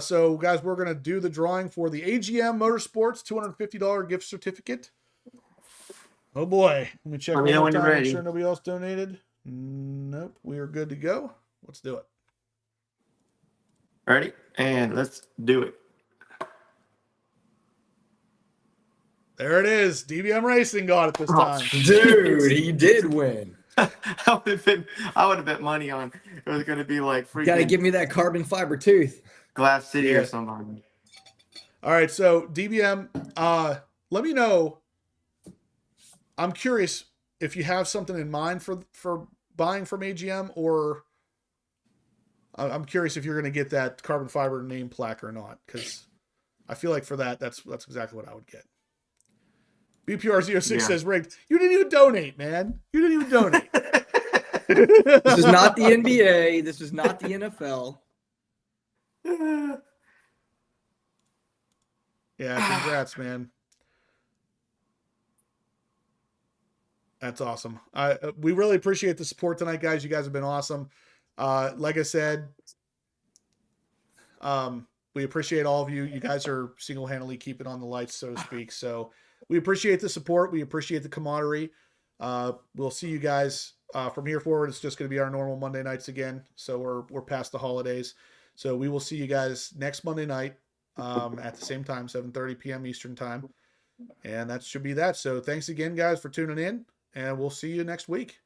So guys, we're going to do the drawing for the AGM Motorsports $250 gift certificate. Oh boy. Let me check Let one me know more when you're time. Make ready. sure nobody else donated. Nope. We are good to go. Let's do it. Ready? And let's do it. There it is. DBM Racing got it this Oh, time. Dude, he did win. I would have bet money on it was going to be like freaking Got to give me that carbon fiber tooth. Glass City Yeah. or something. All right. So DBM, let me know. I'm curious if you have something in mind for buying from AGM, or I'm curious if you're going to get that carbon fiber name plaque or not, because I feel like for that, that's exactly what I would get. BPR06 says, rigged. You didn't even donate, man. You didn't even donate. This is not the NBA. This is not the NFL. Yeah, congrats, man. That's awesome. We really appreciate the support tonight, guys. You guys have been awesome. Like I said, we appreciate all of you. You guys are single-handedly keeping on the lights, so to speak. So we appreciate the support. We appreciate the camaraderie. We'll see you guys from here forward. It's just going to be our normal Monday nights again. So we're past the holidays. So we will see you guys next Monday night at the same time, 7:30 p.m. Eastern time. And that should be that. So thanks again, guys, for tuning in. And we'll see you next week.